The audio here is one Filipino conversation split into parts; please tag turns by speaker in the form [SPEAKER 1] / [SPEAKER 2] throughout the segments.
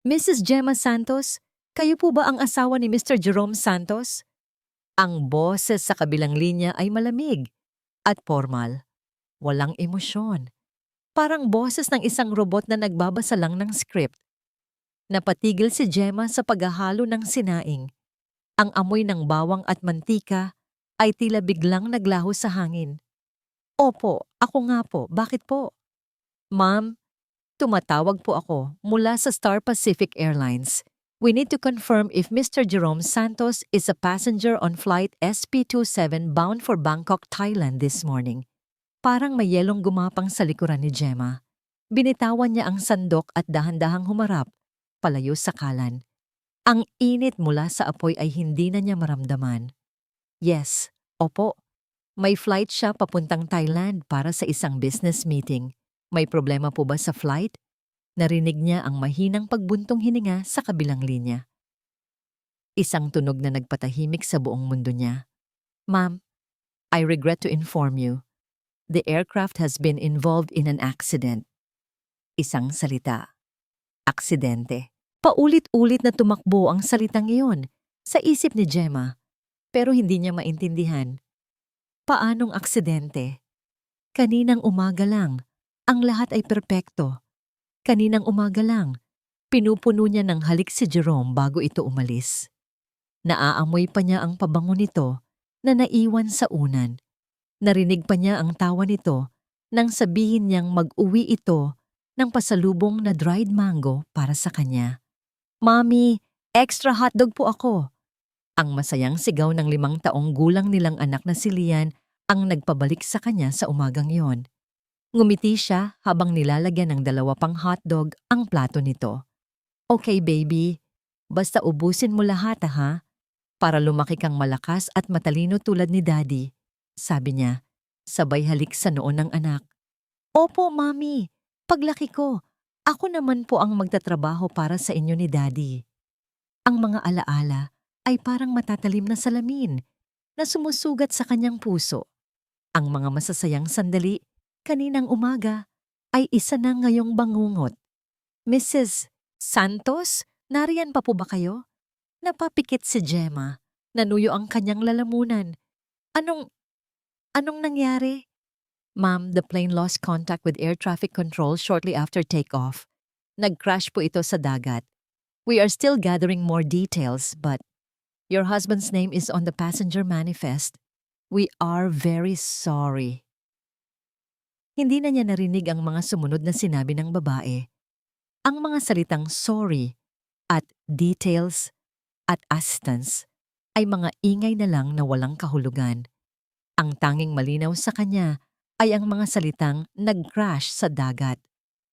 [SPEAKER 1] Mrs. Gemma Santos, kayo po ba ang asawa ni Mr. Jerome Santos? Ang boses sa kabilang linya ay malamig at formal. Walang emosyon. Parang boses ng isang robot na nagbabasa lang ng script. Napatigil si Gemma sa paghahalo ng sinaing. Ang amoy ng bawang at mantika ay tila biglang naglaho sa hangin. Opo, ako nga po. Bakit po? Ma'am, tumatawag po ako mula sa Star Pacific Airlines. We need to confirm if Mr. Jerome Santos is a passenger on flight SP27 bound for Bangkok, Thailand this morning. Parang may yelong gumapang sa likuran ni Gemma. Binitawan niya ang sandok at dahan-dahang humarap, palayo sa kalan. Ang init mula sa apoy ay hindi na niya maramdaman. Yes, opo. May flight siya papuntang Thailand para sa isang business meeting. May problema po ba sa flight? Narinig niya ang mahinang pagbuntong hininga sa kabilang linya. Isang tunog na nagpatahimik sa buong mundo niya. Ma'am, I regret to inform you. The aircraft has been involved in an accident. Isang salita. Aksidente. Paulit-ulit na tumakbo ang salitang iyon sa isip ni Gemma, pero hindi niya maintindihan. Paanong aksidente? Kaninang umaga lang, ang lahat ay perpekto. Kaninang umaga lang, pinupuno niya ng halik si Jerome bago ito umalis. Naaamoy pa niya ang pabango nito na naiwan sa unan. Narinig pa niya ang tawa nito nang sabihin niyang mag-uwi ito ng pasalubong na dried mango para sa kanya. Mami, extra hotdog po ako. Ang masayang sigaw ng 5 taong gulang nilang anak na si Lian ang nagpabalik sa kanya sa umagang yon. Ngumiti siya habang nilalagyan ng 2 pang hotdog ang plato nito. Okay baby, basta ubusin mo lahat ha, para lumaki kang malakas at matalino tulad ni Daddy, sabi niya, sabay halik sa noo ng anak. Opo mami, paglaki ko, ako naman po ang magtatrabaho para sa inyo ni Daddy. Ang mga alaala ay parang matatalim na salamin na sumusugat sa kanyang puso. Ang mga masasayang sandali kaninang umaga ay isa na ngayong bangungot. Mrs. Santos, nariyan pa po ba kayo? Napapikit si Gemma. Nanuyo ang kanyang lalamunan. Anong nangyari? Ma'am, the plane lost contact with air traffic control shortly after takeoff. Nag-crash po ito sa dagat. We are still gathering more details, but your husband's name is on the passenger manifest. We are very sorry. Hindi na niya narinig ang mga sumunod na sinabi ng babae. Ang mga salitang sorry at details at assistance ay mga ingay na lang na walang kahulugan. Ang tanging malinaw sa kanya ay ang mga salitang nag-crash sa dagat.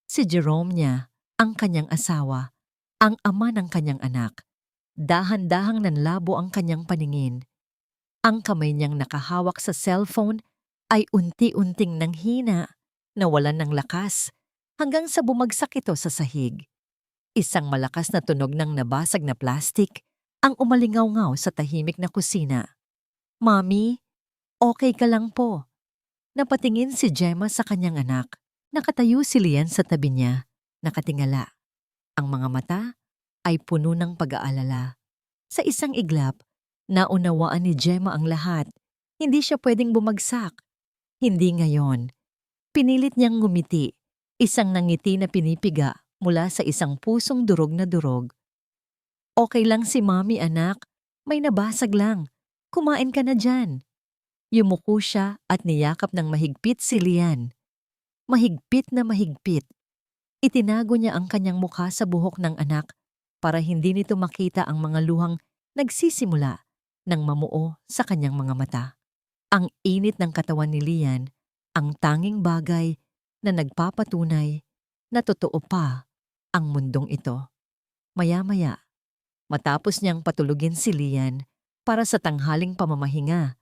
[SPEAKER 1] Si Jerome niya, ang kanyang asawa, ang ama ng kanyang anak. Dahan-dahang nanlabo ang kanyang paningin. Ang kamay niyang nakahawak sa cellphone ay unti-unting nanghina, nawalan ng lakas, hanggang sa bumagsak ito sa sahig. Isang malakas na tunog ng nabasag na plastik ang umalingaw-ngaw sa tahimik na kusina. Mami, okay ka lang po. Napatingin si Gemma sa kanyang anak. Nakatayo si Lian sa tabi niya, nakatingala. Ang mga mata ay puno ng pag-aalala. Sa isang iglap, naunawaan ni Gemma ang lahat. Hindi siya pwedeng bumagsak. Hindi ngayon. Pinilit niyang ngumiti, isang nangiti na pinipiga mula sa isang pusong durog na durog. Okay lang si Mami anak, may nabasag lang. Kumain ka na dyan. Yumuko siya at niyakap ng mahigpit si Lian. Mahigpit na mahigpit. Itinago niya ang kanyang mukha sa buhok ng anak para hindi nito makita ang mga luhang nagsisimula ng mamuo sa kanyang mga mata. Ang init ng katawan ni Lian, ang tanging bagay na nagpapatunay na totoo pa ang mundong ito. Maya-maya, matapos niyang patulugin si Lian para sa tanghaling pamamahinga,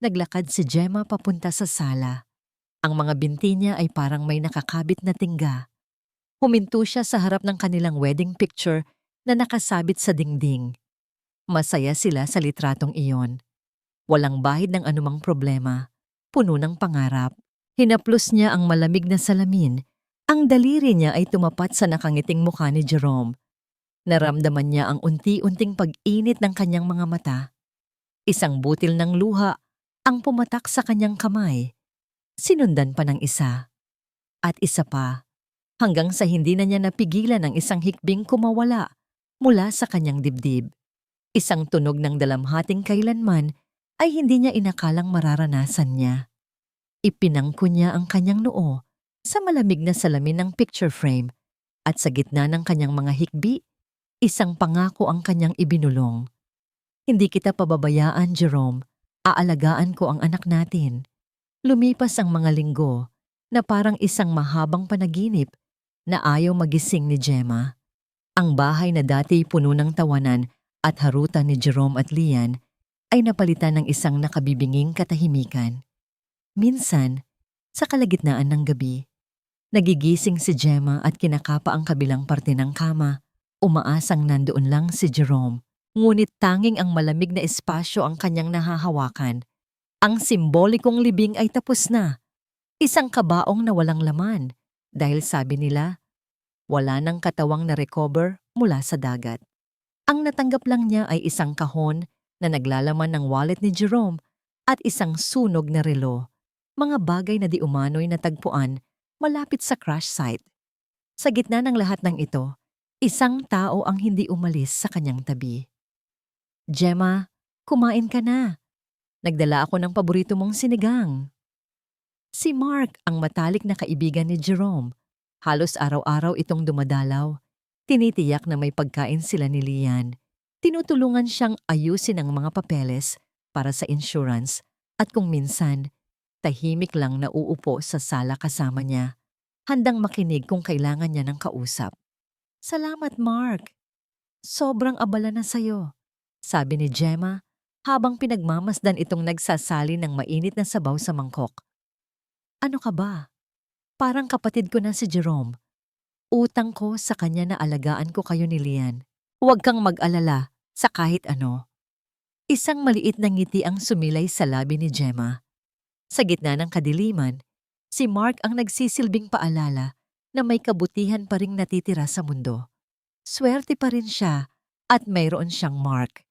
[SPEAKER 1] naglakad si Gemma papunta sa sala. Ang mga binti niya ay parang may nakakabit na tingga. Huminto siya sa harap ng kanilang wedding picture na nakasabit sa dingding. Masaya sila sa litratong iyon. Walang bahid ng anumang problema, puno ng pangarap. Hinaplos niya ang malamig na salamin. Ang daliri niya ay tumapat sa nakangiting mukha ni Jerome. Naramdaman niya ang unti-unting pag-init ng kanyang mga mata. Isang butil ng luha ang pumatak sa kanyang kamay. Sinundan pa ng isa. At isa pa. Hanggang sa hindi na niya napigilan ang isang hikbing kumawala mula sa kanyang dibdib. Isang tunog ng dalamhating kailanman ay hindi niya inakalang mararanasan niya. Ipinangko niya ang kanyang noo sa malamig na salamin ng picture frame at sa gitna ng kanyang mga hikbi, isang pangako ang kanyang ibinulong. Hindi kita pababayaan, Jerome. Aalagaan ko ang anak natin. Lumipas ang mga linggo na parang isang mahabang panaginip na ayaw magising ni Gemma. Ang bahay na dati puno ng tawanan at harutan ni Jerome at Lian ay napalitan ng isang nakabibinging katahimikan. Minsan, sa kalagitnaan ng gabi, nagigising si Gemma at kinakapa ang kabilang parte ng kama. Umaasang nandoon lang si Jerome, ngunit tanging ang malamig na espasyo ang kanyang nahahawakan. Ang simbolikong libing ay tapos na. Isang kabaong na walang laman dahil sabi nila, wala nang katawang na-recover mula sa dagat. Ang natanggap lang niya ay isang kahon na naglalaman ng wallet ni Jerome at isang sunog na relo, mga bagay na di umano'y natagpuan malapit sa crash site. Sa gitna ng lahat ng ito, isang tao ang hindi umalis sa kanyang tabi. Gemma, kumain ka na. Nagdala ako ng paborito mong sinigang. Si Mark ang matalik na kaibigan ni Jerome. Halos araw-araw itong dumadalaw. Tinitiyak na may pagkain sila ni Lian. Tinutulungan siyang ayusin ang mga papeles para sa insurance at kung minsan, tahimik lang na uupo sa sala kasama niya. Handang makinig kung kailangan niya ng kausap. Salamat, Mark. Sobrang abala na sayo, sabi ni Gemma habang pinagmamasdan itong nagsasali ng mainit na sabaw sa mangkok. Ano ka ba? Parang kapatid ko na si Jerome. Utang ko sa kanya na alagaan ko kayo ni Lian. Huwag kang mag-alala sa kahit ano. Isang maliit na ngiti ang sumilay sa labi ni Gemma. Sa gitna ng kadiliman, si Mark ang nagsisilbing paalala na may kabutihan pa ring natitira sa mundo. Swerte pa rin siya at mayroon siyang Mark.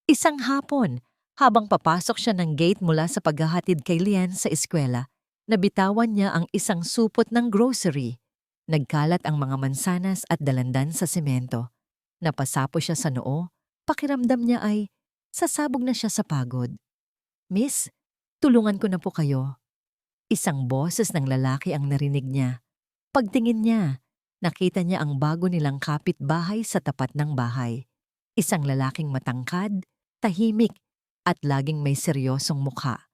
[SPEAKER 1] Isang hapon, habang papasok siya ng gate mula sa paghahatid kay Lian sa eskwela, nabitawan niya ang isang supot ng grocery. Nagkalat ang mga mansanas at dalandan sa semento. Napasapo siya sa noo, pakiramdam niya ay sasabog na siya sa pagod. Miss, tulungan ko na po kayo. Isang boses ng lalaki ang narinig niya. Pagtingin niya, nakita niya ang bago nilang kapitbahay sa tapat ng bahay. Isang lalaking matangkad, tahimik, at laging may seryosong mukha.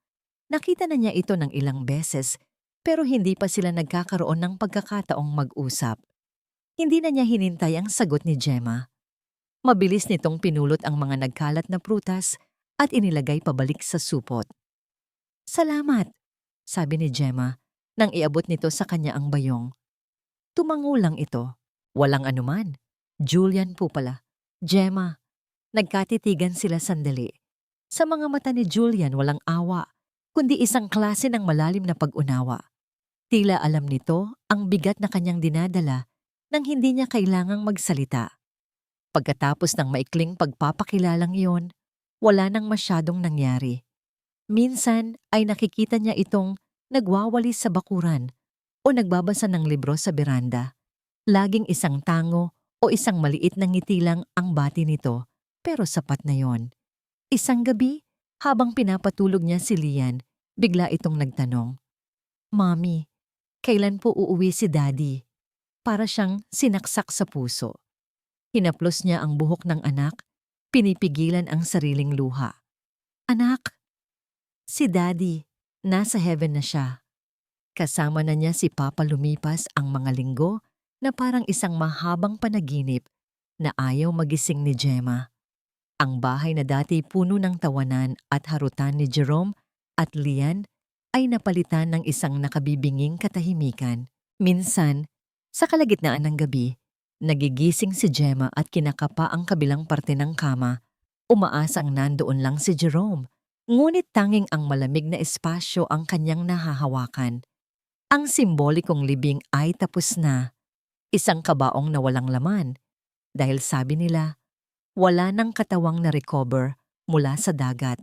[SPEAKER 1] Nakita na niya ito ng ilang beses pero hindi pa sila nagkakaroon ng pagkakataong mag-usap. Hindi na niya hinintay ang sagot ni Gemma. Mabilis nitong pinulot ang mga nagkalat na prutas at inilagay pabalik sa supot. Salamat, sabi ni Gemma nang iabot nito sa kanya ang bayong. Tumango lang ito. Walang anuman. Julian po pala. Gemma. Nagkatitigan sila sandali. Sa mga mata ni Julian walang awa, kundi isang klase ng malalim na pag-unawa. Tila alam nito ang bigat na kanyang dinadala nang hindi niya kailangang magsalita. Pagkatapos ng maikling pagpapakilalang iyon, wala nang masyadong nangyari. Minsan ay nakikita niya itong nagwawalis sa bakuran o nagbabasa ng libro sa beranda. Laging isang tango o isang maliit na ngiti lang ang bati nito, pero sapat na yon. Isang gabi, habang pinapatulog niya si Lian, bigla itong nagtanong, Mommy, kailan po uuwi si Daddy? Para siyang sinaksak sa puso. Hinaplos niya ang buhok ng anak, pinipigilan ang sariling luha. Anak, si Daddy, nasa heaven na siya. Kasama na niya si Papa lumipas ang mga linggo na parang isang mahabang panaginip na ayaw magising ni Gemma. Ang bahay na dati puno ng tawanan at harutan ni Jerome at Lian ay napalitan ng isang nakabibinging katahimikan. Minsan, sa kalagitnaan ng gabi, nagigising si Gemma at kinakapa ang kabilang parte ng kama. Umaasang nandoon lang si Jerome, ngunit tanging ang malamig na espasyo ang kanyang nahahawakan. Ang simbolikong libing ay tapos na. Isang kabaong na walang laman dahil sabi nila, wala nang katawang na-recover mula sa dagat.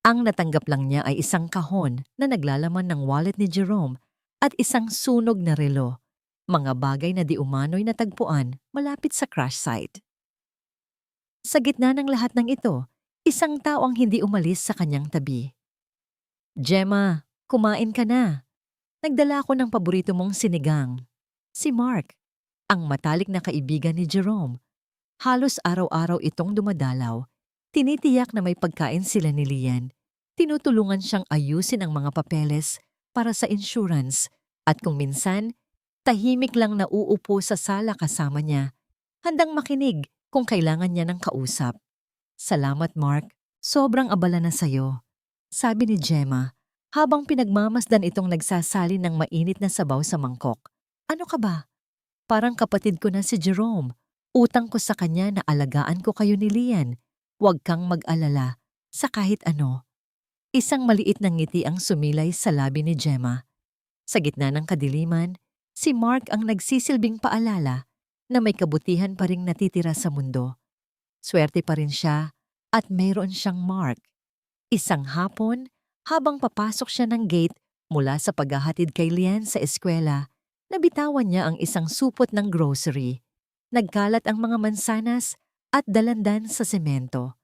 [SPEAKER 1] Ang natanggap lang niya ay isang kahon na naglalaman ng wallet ni Jerome at isang sunog na relo, mga bagay na di umano'y natagpuan malapit sa crash site. Sa gitna ng lahat ng ito, isang tao ang hindi umalis sa kanyang tabi. Gemma, kumain ka na. Nagdala ako ng paborito mong sinigang. Si Mark, ang matalik na kaibigan ni Jerome. Halos araw-araw itong dumadalaw. Tinitiyak na may pagkain sila ni Lian. Tinutulungan siyang ayusin ang mga papeles para sa insurance at kung minsan, tahimik lang na uupo sa sala kasama niya. Handang makinig kung kailangan niya ng kausap. Salamat Mark, sobrang abala na sayo. Sabi ni Gemma, habang pinagmamasdan itong nagsasalin ng mainit na sabaw sa mangkok. Ano ka ba? Parang kapatid ko na si Jerome. Utang ko sa kanya na alagaan ko kayo ni Lian. Huwag kang mag-alala sa kahit ano. Isang maliit na ngiti ang sumilay sa labi ni Gemma. Sa gitna ng kadiliman, si Mark ang nagsisilbing paalala na may kabutihan pa ring natitira sa mundo. Swerte pa rin siya at mayroon siyang Mark. Isang hapon, habang papasok siya ng gate mula sa paghahatid kay Lian sa eskwela, nabitawan niya ang isang supot ng grocery. Nagkalat ang mga mansanas at dalandan sa semento.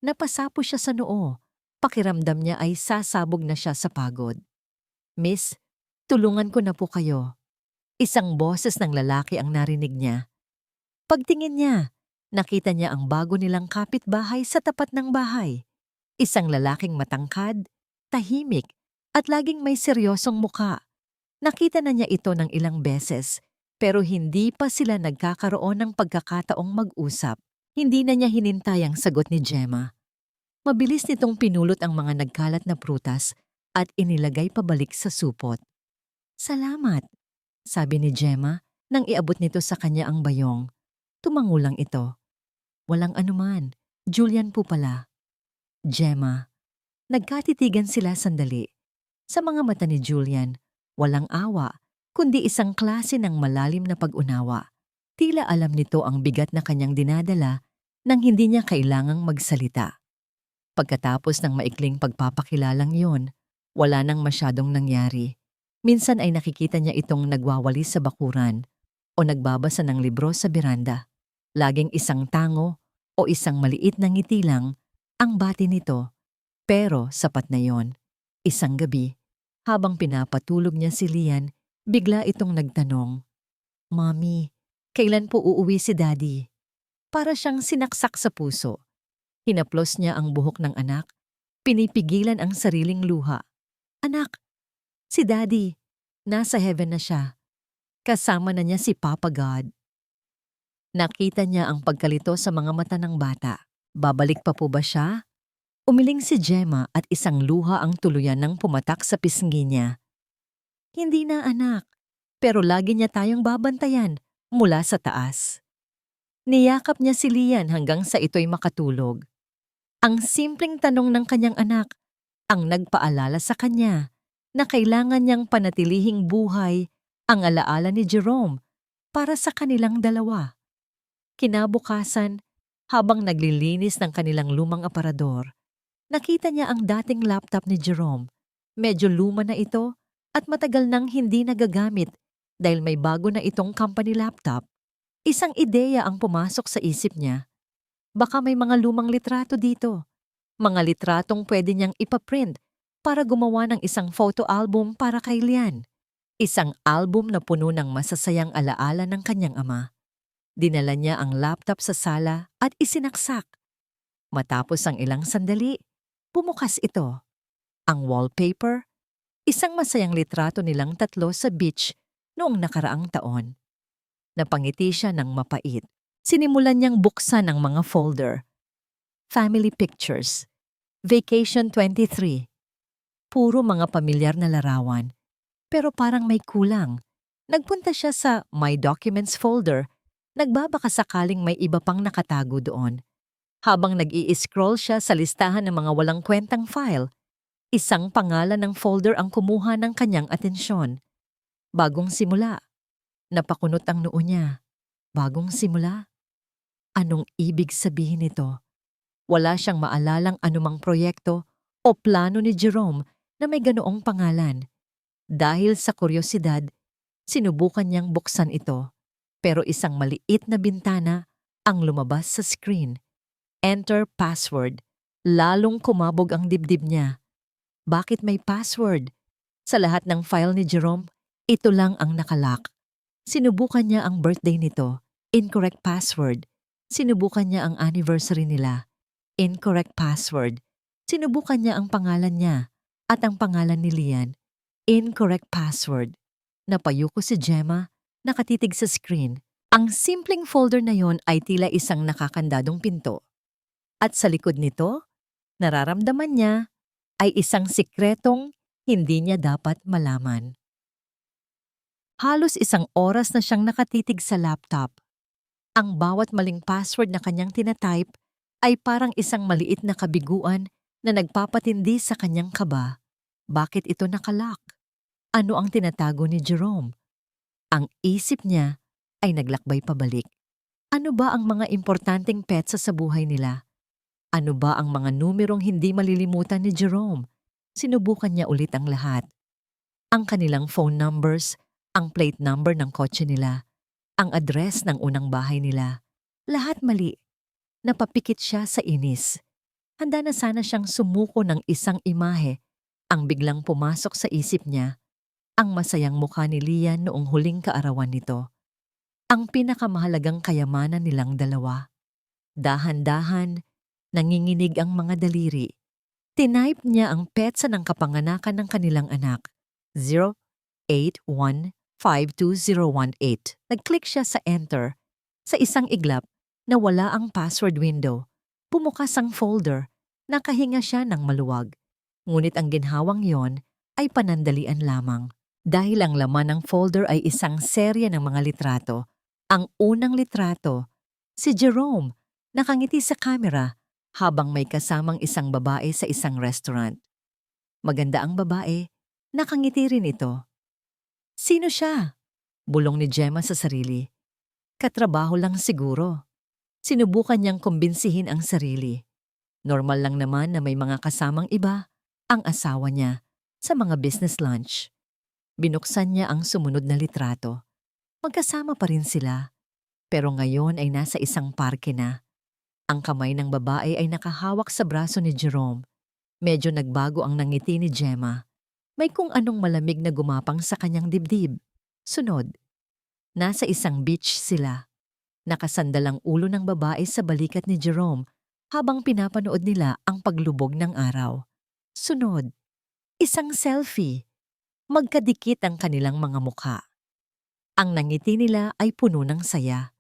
[SPEAKER 1] Napasapo siya sa noo. Pakiramdam niya ay sasabog na siya sa pagod. Miss, tulungan ko na po kayo. Isang boses ng lalaki ang narinig niya. Pagtingin niya, nakita niya ang bago nilang kapitbahay sa tapat ng bahay. Isang lalaking matangkad, tahimik, at laging may seryosong muka. Nakita na niya ito ng ilang beses, pero hindi pa sila nagkakaroon ng pagkakataong mag-usap. Hindi na niya hinintay ang sagot ni Gemma. Mabilis nitong pinulot ang mga nagkalat na prutas at inilagay pabalik sa supot. Salamat, sabi ni Gemma nang iabot nito sa kanya ang bayong. Tumangulang ito. Walang anuman, Julian po pala. Gemma. Nagkatitigan sila sandali. Sa mga mata ni Julian, walang awa, kundi isang klase ng malalim na pag-unawa. Tila alam nito ang bigat na kanyang dinadala nang hindi niya kailangang magsalita. Pagkatapos ng maikling pagpapakilalang yon, wala nang masyadong nangyari. Minsan ay nakikita niya itong nagwawalis sa bakuran o nagbabasa ng libro sa beranda. Laging isang tango o isang maliit na ngiti lang ang bati nito. Pero sapat na yon. Isang gabi, habang pinapatulog niya si Lian, bigla itong nagtanong, Mommy, kailan po uuwi si Daddy? Para siyang sinaksak sa puso. Hinaplos niya ang buhok ng anak, pinipigilan ang sariling luha. Anak, si Daddy, nasa heaven na siya. Kasama na niya si Papa God. Nakita niya ang pagkalito sa mga mata ng bata. Babalik pa po ba siya? Umiling si Gemma at isang luha ang tuluyan ng pumatak sa pisngi niya. Hindi na anak, pero lagi niya tayong babantayan mula sa taas. Niyakap niya si Lian hanggang sa ito'y makatulog. Ang simpleng tanong ng kanyang anak ang nagpaalala sa kanya na kailangan niyang panatilihing buhay ang alaala ni Jerome para sa kanilang dalawa. Kinabukasan, habang naglilinis ng kanilang lumang aparador, nakita niya ang dating laptop ni Jerome. Medyo luma na ito at matagal nang hindi nagagamit dahil may bago na itong company laptop. Isang ideya ang pumasok sa isip niya. Baka may mga lumang litrato dito. Mga litratong pwede niyang ipaprint para gumawa ng isang photo album para kay Lian. Isang album na puno ng masasayang alaala ng kanyang ama. Dinala niya ang laptop sa sala at isinaksak. Matapos ang ilang sandali, bumukas ito. Ang wallpaper, isang masayang litrato nilang tatlo sa beach noong nakaraang taon. Napangiti siya ng mapait. Sinimulan niyang buksan ang mga folder. Family pictures. Vacation 23. Puro mga pamilyar na larawan. Pero parang may kulang. Nagpunta siya sa My Documents folder. Nagbabaka sakaling may iba pang nakatago doon. Habang nag-i-scroll siya sa listahan ng mga walang kwentang file, isang pangalan ng folder ang kumuha ng kanyang atensyon. Bagong simula. Napakunot ang noo niya. Bagong simula? Anong ibig sabihin nito? Wala siyang maalalang anumang proyekto o plano ni Jerome na may ganoong pangalan. Dahil sa kuryosidad, sinubukan niyang buksan ito, pero isang maliit na bintana ang lumabas sa screen. Enter password. Lalong kumabog ang dibdib niya. Bakit may password? Sa lahat ng file ni Jerome, ito lang ang nakalock. Sinubukan niya ang birthday nito. Incorrect password. Sinubukan niya ang anniversary nila. Incorrect password. Sinubukan niya ang pangalan niya at ang pangalan ni Lian. Incorrect password. Napayuko si Gemma, nakatitig sa screen. Ang simpleng folder na yon ay tila isang nakakandadong pinto. At sa likod nito, nararamdaman niya ay isang sikretong hindi niya dapat malaman. Halos isang oras na siyang nakatitig sa laptop. Ang bawat maling password na kanyang tinatype ay parang isang maliit na kabiguan na nagpapatindi sa kanyang kaba. Bakit ito nakalock? Ano ang tinatago ni Jerome? Ang isip niya ay naglakbay pabalik. Ano ba ang mga importanteng petsa sa buhay nila? Ano ba ang mga numerong hindi malilimutan ni Jerome? Sinubukan niya ulit ang lahat. Ang kanilang phone numbers, ang plate number ng kotse nila, ang address ng unang bahay nila. Lahat mali. Napapikit siya sa inis. Handa na sana siyang sumuko ng isang imahe. Ang biglang pumasok sa isip niya, ang masayang mukha ni Lian noong huling kaarawan nito. Ang pinakamahalagang kayamanan nilang dalawa. Dahan-dahan, nanginginig ang mga daliri. Tinype niya ang petsa ng kapanganakan ng kanilang anak. 081522018. Nag-click siya sa enter. Sa isang iglap, nawala ang password window. Bumukas ang folder. Nakahinga siya ng maluwag. Ngunit ang ginhawang yon ay panandalian lamang. Dahil ang laman ng folder ay isang serye ng mga litrato. Ang unang litrato, si Jerome, nakangiti sa camera habang may kasamang isang babae sa isang restaurant. Maganda ang babae, nakangiti rin ito. Sino siya? Bulong ni Gemma sa sarili. Katrabaho lang siguro. Sinubukan niyang kumbinsihin ang sarili. Normal lang naman na may mga kasamang iba, ang asawa niya, sa mga business lunch. Binuksan niya ang sumunod na litrato. Magkasama pa rin sila, pero ngayon ay nasa isang parke na. Ang kamay ng babae ay nakahawak sa braso ni Jerome. Medyo nagbago ang nangiti ni Gemma. May kung anong malamig na gumapang sa kanyang dibdib. Sunod, nasa isang beach sila. Nakasandal ang ulo ng babae sa balikat ni Jerome habang pinapanood nila ang paglubog ng araw. Sunod, isang selfie. Magkadikit ang kanilang mga mukha. Ang nangiti nila ay puno ng saya.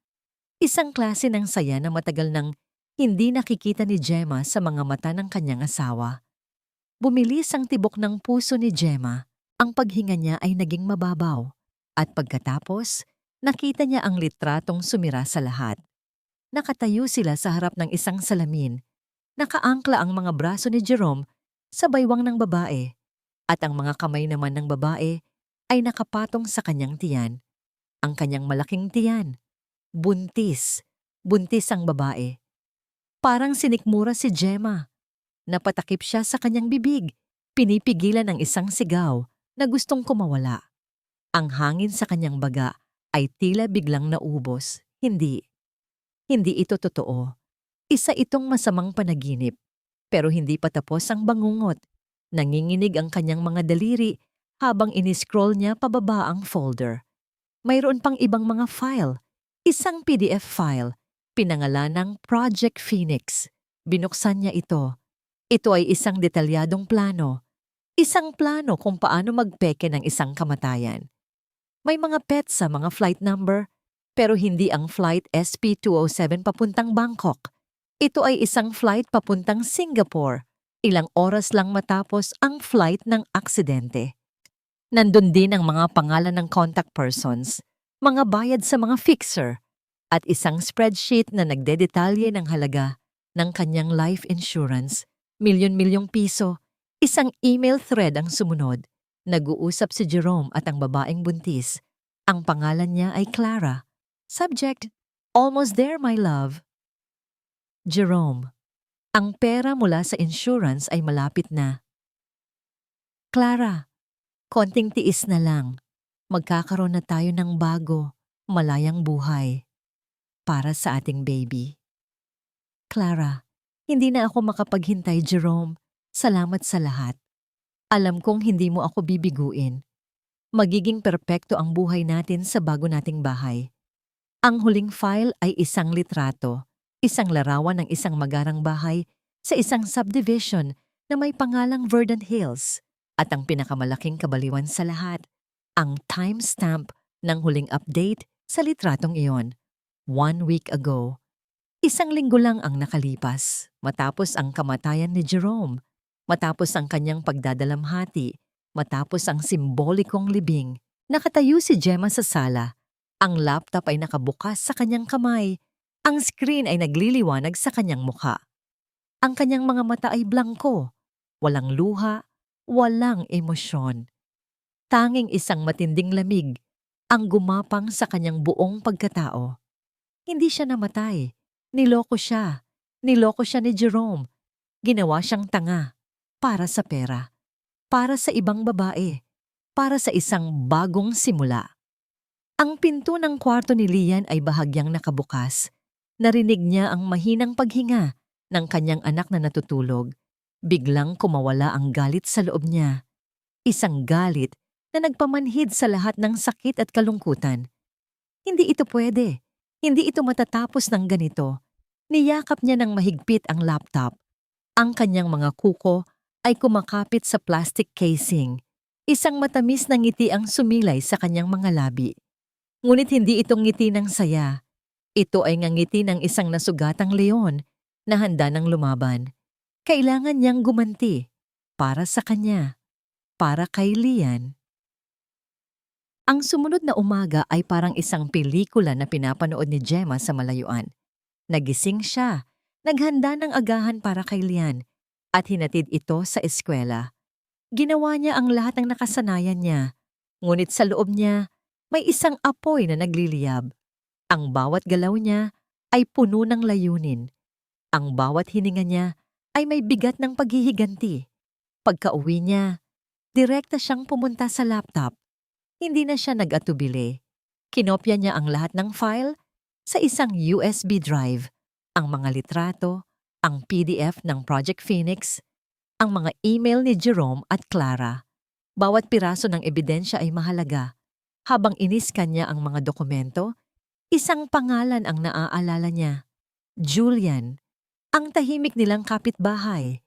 [SPEAKER 1] Isang klase ng saya na matagal nang hindi nakikita ni Gemma sa mga mata ng kanyang asawa. Bumilis ang tibok ng puso ni Gemma. Ang paghinga niya ay naging mababaw. At pagkatapos, nakita niya ang litratong sumira sa lahat. Nakatayo sila sa harap ng isang salamin. Nakaangkla ang mga braso ni Jerome sa baywang ng babae. At ang mga kamay naman ng babae ay nakapatong sa kanyang tiyan. Ang kanyang malaking tiyan. Buntis. Buntis ang babae. Parang sinikmura si Gemma. Napatakip siya sa kanyang bibig. Pinipigilan ang isang sigaw na gustong kumawala. Ang hangin sa kanyang baga ay tila biglang naubos. Hindi. Hindi ito totoo. Isa itong masamang panaginip. Pero hindi pa tapos ang bangungot. Nanginginig ang kanyang mga daliri habang iniscroll niya pababa ang folder. Mayroon pang ibang mga file. Isang PDF file, pinangalanang Project Phoenix. Binuksan niya ito. Ito ay isang detalyadong plano. Isang plano kung paano magpeke ng isang kamatayan. May mga pets sa mga flight number, pero hindi ang flight SP207 papuntang Bangkok. Ito ay isang flight papuntang Singapore. Ilang oras lang matapos ang flight ng aksidente. Nandun din ang mga pangalan ng contact persons, mga bayad sa mga fixer, at isang spreadsheet na nagdedetalye ng halaga ng kanyang life insurance, milyon-milyong piso. Isang email thread ang sumunod. Nag-uusap si Jerome at ang babaeng buntis. Ang pangalan niya ay Clara. Subject, Almost there, my love. Jerome, ang pera mula sa insurance ay malapit na. Clara, konting tiis na lang. Magkakaroon na tayo ng bago, malayang buhay para sa ating baby. Clara, hindi na ako makapaghintay, Jerome. Salamat sa lahat. Alam kong hindi mo ako bibiguin. Magiging perpekto ang buhay natin sa bago nating bahay. Ang huling file ay isang litrato, isang larawan ng isang magarang bahay sa isang subdivision na may pangalang Verdant Hills. At ang pinakamalaking kabaliwan sa lahat, ang timestamp ng huling update sa litratong iyon. 1 week ago. Isang linggo lang ang nakalipas matapos ang kamatayan ni Jerome, matapos ang kanyang pagdadalamhati, matapos ang simbolikong libing. Nakatayo si Gemma sa sala. Ang laptop ay nakabukas sa kanyang kamay. Ang screen ay nagliliwanag sa kanyang mukha. Ang kanyang mga mata ay blangko. Walang luha, walang emosyon. Tanging isang matinding lamig ang gumapang sa kanyang buong pagkatao. Hindi siya namatay. Niloko siya. Niloko siya ni Jerome. Ginawa siyang tanga. Para sa pera. Para sa ibang babae. Para sa isang bagong simula. Ang pinto ng kwarto ni Lian ay bahagyang nakabukas. Narinig niya ang mahinang paghinga ng kanyang anak na natutulog. Biglang kumawala ang galit sa loob niya. Isang galit na nagpamanhid sa lahat ng sakit at kalungkutan. Hindi ito pwede. Hindi ito matatapos ng ganito. Niyakap niya ng mahigpit ang laptop. Ang kanyang mga kuko ay kumakapit sa plastic casing. Isang matamis na ngiti ang sumilay sa kanyang mga labi. Ngunit hindi itong ngiti ng saya. Ito ay ngangiti ng isang nasugatang leon na handa ng lumaban. Kailangan niyang gumanti. Para sa kanya. Para kay Lian. Ang sumunod na umaga ay parang isang pelikula na pinapanood ni Gemma sa malayuan. Nagising siya, naghanda ng agahan para kay Lian, at hinatid ito sa eskwela. Ginawa niya ang lahat ng nakasanayan niya, ngunit sa loob niya, may isang apoy na nagliliyab. Ang bawat galaw niya ay puno ng layunin. Ang bawat hininga niya ay may bigat ng paghihiganti. Pagka-uwi niya, direkta siyang pumunta sa laptop. Hindi na siya nag-atubili. Kinopya niya ang lahat ng file sa isang USB drive, ang mga litrato, ang PDF ng Project Phoenix, ang mga email ni Jerome at Clara. Bawat piraso ng ebidensya ay mahalaga. Habang iniskan niya ang mga dokumento, isang pangalan ang naaalala niya. Julian, ang tahimik nilang kapitbahay,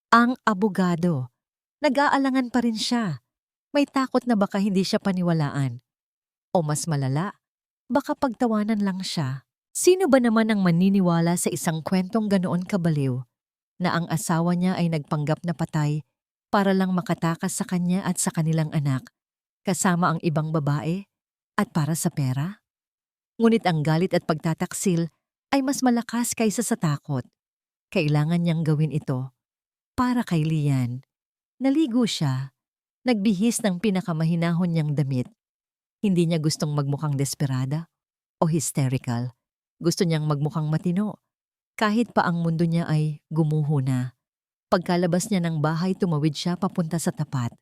[SPEAKER 1] ang abogado. Nag-aalangan pa rin siya. May takot na baka hindi siya paniwalaan. O mas malala, baka pagtawanan lang siya. Sino ba naman ang maniniwala sa isang kwentong ganoon kabaliw na ang asawa niya ay nagpanggap na patay para lang makatakas sa kanya at sa kanilang anak, kasama ang ibang babae at para sa pera? Ngunit ang galit at pagtataksil ay mas malakas kaysa sa takot. Kailangan niyang gawin ito para kay Lian. Naligo siya, nagbihis ng pinakamahinahon niyang damit. Hindi niya gustong magmukhang desperada o hysterical. Gusto niyang magmukhang matino, kahit pa ang mundo niya ay gumuho na. Pagkalabas niya ng bahay, tumawid siya papunta sa tapat.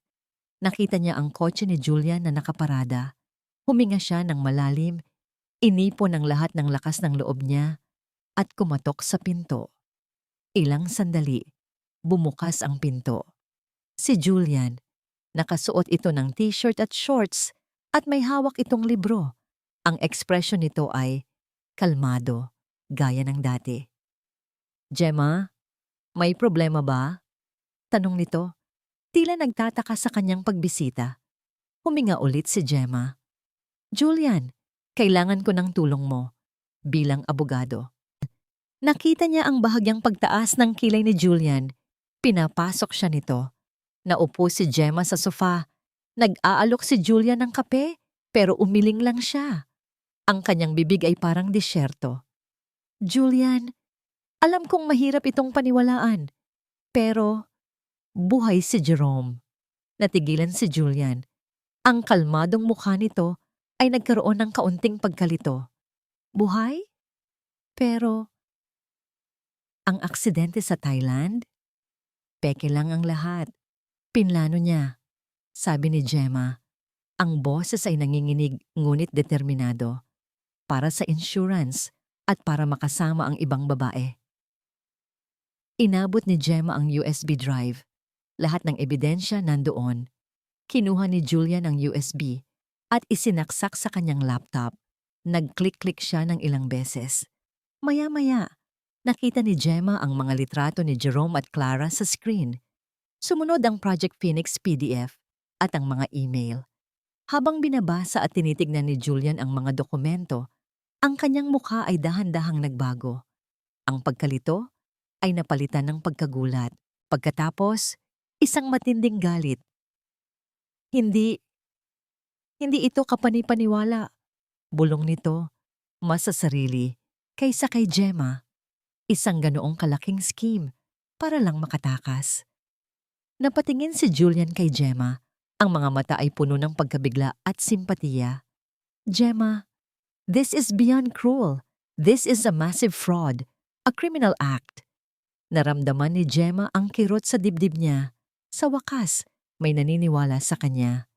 [SPEAKER 1] Nakita niya ang kotse ni Julian na nakaparada. Huminga siya ng malalim, inipon ang lahat ng lakas ng loob niya, at kumatok sa pinto. Ilang sandali, bumukas ang pinto. Si Julian, nakasuot ito ng t-shirt at shorts at may hawak itong libro. Ang ekspresyon nito ay kalmado, gaya ng dati. Gemma, may problema ba? Tanong nito. Tila nagtataka sa kanyang pagbisita. Huminga ulit si Gemma. Julian, kailangan ko ng tulong mo bilang abogado. Nakita niya ang bahagyang pagtaas ng kilay ni Julian. Pinapasok siya nito. Naupo si Gemma sa sofa. Nag-aalok si Julian ng kape, pero umiling lang siya. Ang kanyang bibig ay parang disyerto. Julian, alam kong mahirap itong paniwalaan, pero buhay si Jerome. Natigilan si Julian. Ang kalmadong mukha nito ay nagkaroon ng kaunting pagkalito. Buhay? Pero Ang aksidente sa Thailand? Peke lang ang lahat. Pinlano niya. Sabi ni Gemma, ang boses ay nanginginig ngunit determinado. Para sa insurance at para makasama ang ibang babae. Inabot ni Gemma ang USB drive. Lahat ng ebidensya nandoon. Kinuha ni Julian ang USB at isinaksak sa kanyang laptop. Nag-click-click siya ng ilang beses. Maya-maya, nakita ni Gemma ang mga litrato ni Jerome at Clara sa screen. Sumunod ang Project Phoenix PDF at ang mga email. Habang binabasa at tinitignan ni Julian ang mga dokumento, ang kanyang mukha ay dahan-dahang nagbago. Ang pagkalito ay napalitan ng pagkagulat. Pagkatapos, isang matinding galit. Hindi ito kapani-paniwala. Bulong nito, mas sa sarili, kaysa kay Gemma. Isang ganoong kalaking scheme para lang makatakas. Napatingin si Julian kay Gemma. Ang mga mata ay puno ng pagkabigla at simpatiya. Gemma, this is beyond cruel. This is a massive fraud, a criminal act. Naramdaman ni Gemma ang kirot sa dibdib niya. Sa wakas, may naniniwala sa kanya.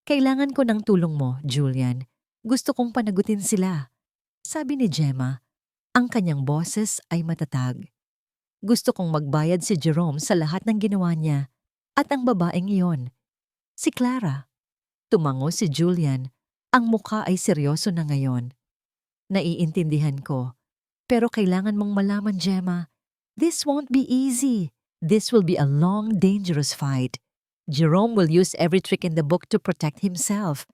[SPEAKER 1] Kailangan ko ng tulong mo, Julian. Gusto kong panagutin sila. Sabi ni Gemma, ang kanyang boses ay matatag. Gusto kong magbayad si Jerome sa lahat ng ginawa niya at ang babaeng iyon. Si Clara. Tumango si Julian. Ang mukha ay seryoso na ngayon. Naiintindihan ko. Pero kailangan mong malaman, Gemma, this won't be easy. This will be a long, dangerous fight. Jerome will use every trick in the book to protect himself.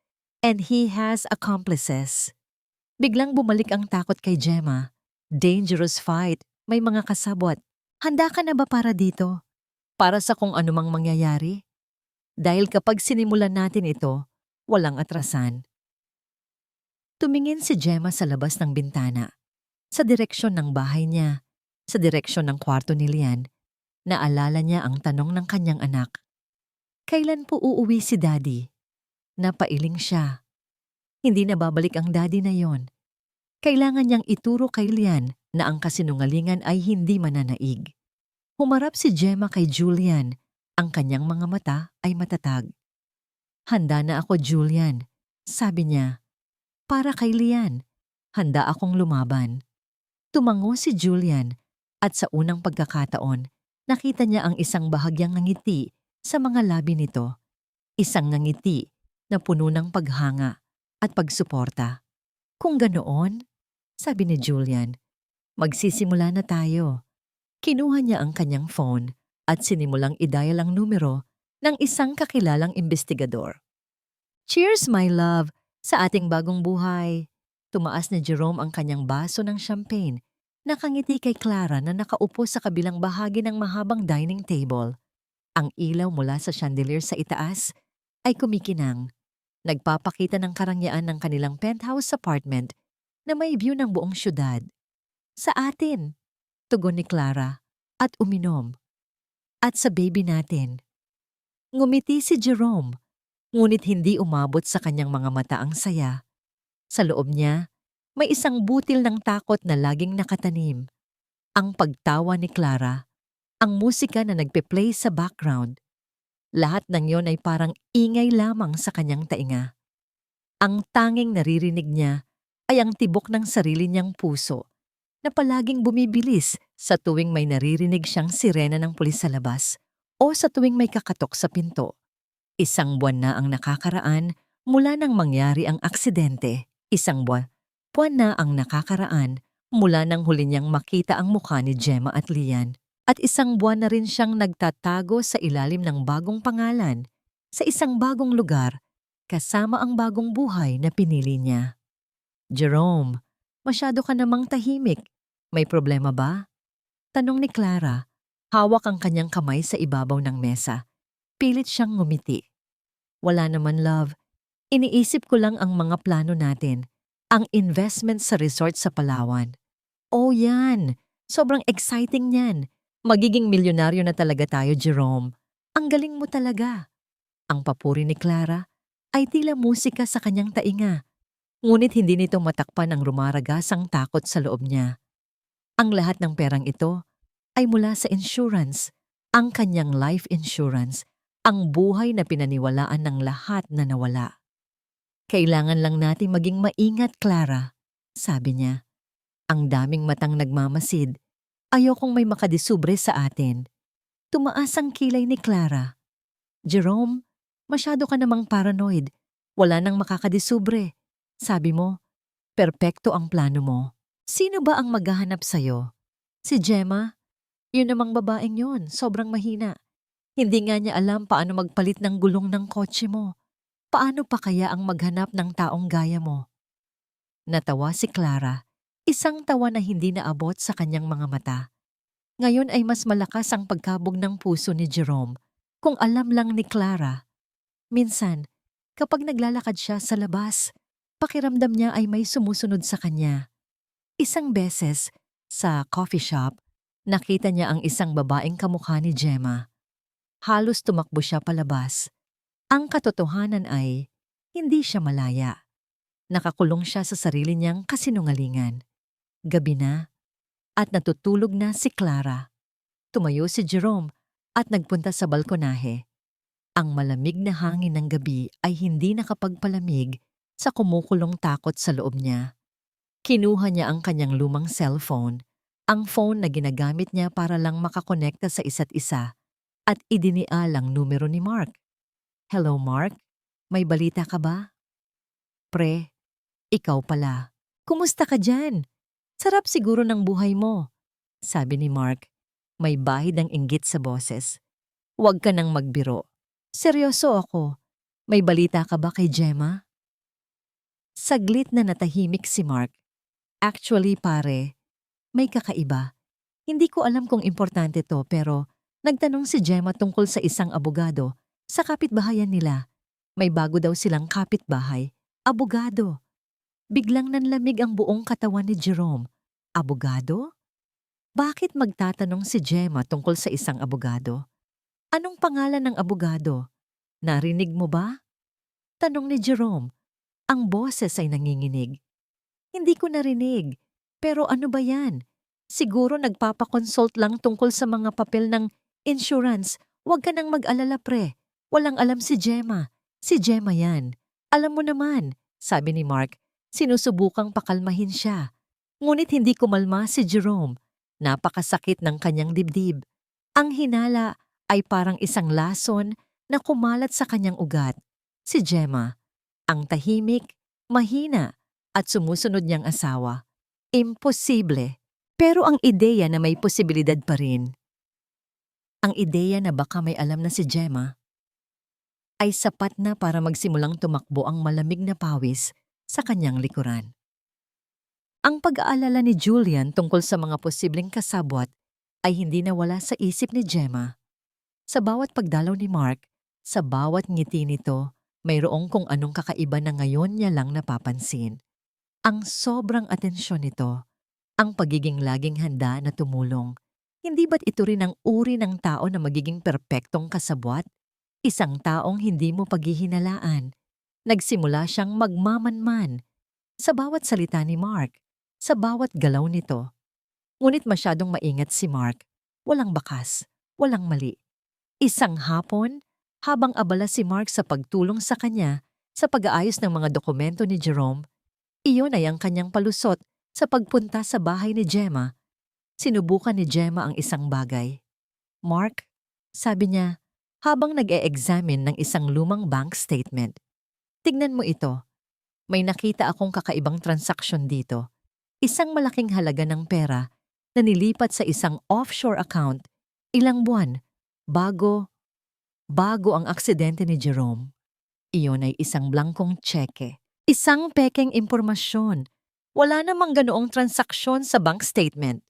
[SPEAKER 1] And he has accomplices. Biglang bumalik ang takot kay Gemma. Dangerous fight. May mga kasabwat. Handa ka na ba para dito? Para sa kung anumang mangyayari? Dahil kapag sinimulan natin ito, walang atrasan. Tumingin si Gemma sa labas ng bintana. Sa direksyon ng bahay niya. Sa direksyon ng kwarto ni Lian. Naalala niya ang tanong ng kanyang anak. Kailan po uuwi si Daddy? Napailing siya. Hindi na babalik ang daddy na yon. Kailangan niyang ituro kay Lian na ang kasinungalingan ay hindi mananaig. Humarap si Gemma kay Julian. Ang kanyang mga mata ay matatag. Handa na ako, Julian. Sabi niya. Para kay Lian. Handa akong lumaban. Tumango si Julian at sa unang pagkakataon, nakita niya ang isang bahagyang ngiti sa mga labi nito. Isang ngiti na puno ng paghanga at pagsuporta. Kung ganoon, sabi ni Julian, magsisimula na tayo. Kinuha niya ang kanyang phone at sinimulang i-dial ang numero ng isang kakilalang investigador. Cheers, my love, sa ating bagong buhay. Tumaas ni Jerome ang kanyang baso ng champagne. Nakangiti kay Clara na nakaupo sa kabilang bahagi ng mahabang dining table. Ang ilaw mula sa chandelier sa itaas ay kumikinang. Nagpapakita ng karangyaan ng kanilang penthouse apartment na may view ng buong syudad. Sa atin, tugon ni Clara at uminom. At sa baby natin. Ngumiti si Jerome, ngunit hindi umabot sa kanyang mga mata ang saya. Sa loob niya, may isang butil ng takot na laging nakatanim. Ang pagtawa ni Clara, ang musika na nagpe-play sa background. Lahat ng yon ay parang ingay lamang sa kanyang tainga. Ang tanging naririnig niya ay ang tibok ng sarili niyang puso na palaging bumibilis sa tuwing may naririnig siyang sirena ng pulis sa labas o sa tuwing may kakatok sa pinto. Isang buwan na ang nakakaraan mula nang mangyari ang aksidente. Isang buwan na ang nakakaraan mula nang huli niyang makita ang mukha ni Gemma at Lian. At isang buwan na rin siyang nagtatago sa ilalim ng bagong pangalan sa isang bagong lugar kasama ang bagong buhay na pinili niya. Jerome, masyado ka namang tahimik. May problema ba? Tanong ni Clara. Hawak ang kanyang kamay sa ibabaw ng mesa. Pilit siyang ngumiti. Wala naman, love. Iniisip ko lang ang mga plano natin. Ang investment sa resort sa Palawan. Oh yan! Sobrang exciting yan. Magiging milyonaryo na talaga tayo, Jerome. Ang galing mo talaga. Ang papuri ni Clara ay tila musika sa kanyang tainga. Ngunit hindi nito matakpan ang rumaragasang takot sa loob niya. Ang lahat ng perang ito ay mula sa insurance, ang kanyang life insurance, ang buhay na pinaniwalaan ng lahat na nawala. Kailangan lang nating maging maingat, Clara, sabi niya. Ang daming matang nagmamasid. Ayokong may makadisubre sa atin. Tumaas ang kilay ni Clara. Jerome, masyado ka namang paranoid. Wala nang makakadisubre. Sabi mo, perpekto ang plano mo. Sino ba ang maghahanap sa'yo? Si Gemma? Yun namang babaeng yun, sobrang mahina. Hindi nga niya alam paano magpalit ng gulong ng kotse mo. Paano pa kaya ang maghanap ng taong gaya mo? Natawa si Clara, isang tawa na hindi naabot sa kanyang mga mata. Ngayon ay mas malakas ang pagkabog ng puso ni Jerome kung alam lang ni Clara. Minsan, kapag naglalakad siya sa labas, pakiramdam niya ay may sumusunod sa kanya. Isang beses, sa coffee shop, nakita niya ang isang babaeng kamukha ni Gemma. Halos tumakbo siya palabas. Ang katotohanan ay, hindi siya malaya. Nakakulong siya sa sarili niyang kasinungalingan. Gabi na, at natutulog na si Clara. Tumayo si Jerome at nagpunta sa balkonahe. Ang malamig na hangin ng gabi ay hindi nakapagpalamig sa kumukulong takot sa loob niya. Kinuha niya ang kanyang lumang cellphone, ang phone na ginagamit niya para lang makakonekta sa isa't isa, at idinialang numero ni Mark. Hello Mark, may balita ka ba? Pre, ikaw pala. Kumusta ka dyan? Sarap siguro ng buhay mo, sabi ni Mark. May bahid ng inggit sa boses. Huwag ka nang magbiro. Seryoso ako. May balita ka ba kay Gemma? Saglit na natahimik si Mark. Actually pare, may kakaiba. Hindi ko alam kung importante to pero nagtanong si Gemma tungkol sa isang abogado sa kapitbahayan nila. May bago daw silang kapitbahay, abogado. Biglang nanlamig ang buong katawan ni Jerome. Abogado? Bakit magtatanong si Gemma tungkol sa isang abogado? Anong pangalan ng abogado? Narinig mo ba? Tanong ni Jerome. Ang boses ay nanginginig. Hindi ko narinig. Pero ano ba yan? Siguro nagpapakonsult lang tungkol sa mga papel ng insurance. Huwag ka nang mag-alala pre. Walang alam si Gemma. Si Gemma yan. Alam mo naman, sabi ni Mark. Sinusubukang pakalmahin siya. Ngunit hindi kumalma si Jerome. Napakasakit ng kanyang dibdib. Ang hinala ay parang isang lason na kumalat sa kanyang ugat. Si Gemma, ang tahimik, mahina, at sumusunod niyang asawa. Imposible. Pero ang ideya na may posibilidad pa rin. Ang ideya na baka may alam na si Gemma ay sapat na para magsimulang tumakbo ang malamig na pawis sa kanyang likuran. Ang pag-aalala ni Julian tungkol sa mga posibleng kasabwat ay hindi nawala sa isip ni Gemma. Sa bawat pagdalaw ni Mark, sa bawat ngiti nito, mayroong kung anong kakaiba na ngayon niya lang napapansin. Ang sobrang atensyon nito, ang pagiging laging handa na tumulong. Hindi ba't ito rin ang uri ng tao na magiging perpektong kasabwat? Isang taong hindi mo paghihinalaan. Nagsimula siyang magmamanman sa bawat salita ni Mark, sa bawat galaw nito. Ngunit masyadong maingat si Mark. Walang bakas, walang mali. Isang hapon, habang abala si Mark sa pagtulong sa kanya sa pag-aayos ng mga dokumento ni Jerome, iyon ay ang kanyang palusot sa pagpunta sa bahay ni Gemma. Sinubukan ni Gemma ang isang bagay. Mark, sabi niya, habang nag-e-examine ng isang lumang bank statement. Tignan mo ito. May nakita akong kakaibang transaksyon dito. Isang malaking halaga ng pera na nilipat sa isang offshore account ilang buwan bago ang aksidente ni Jerome. Iyon ay isang blankong tseke. Isang pekeng impormasyon. Wala namang ganoong transaksyon sa bank statement.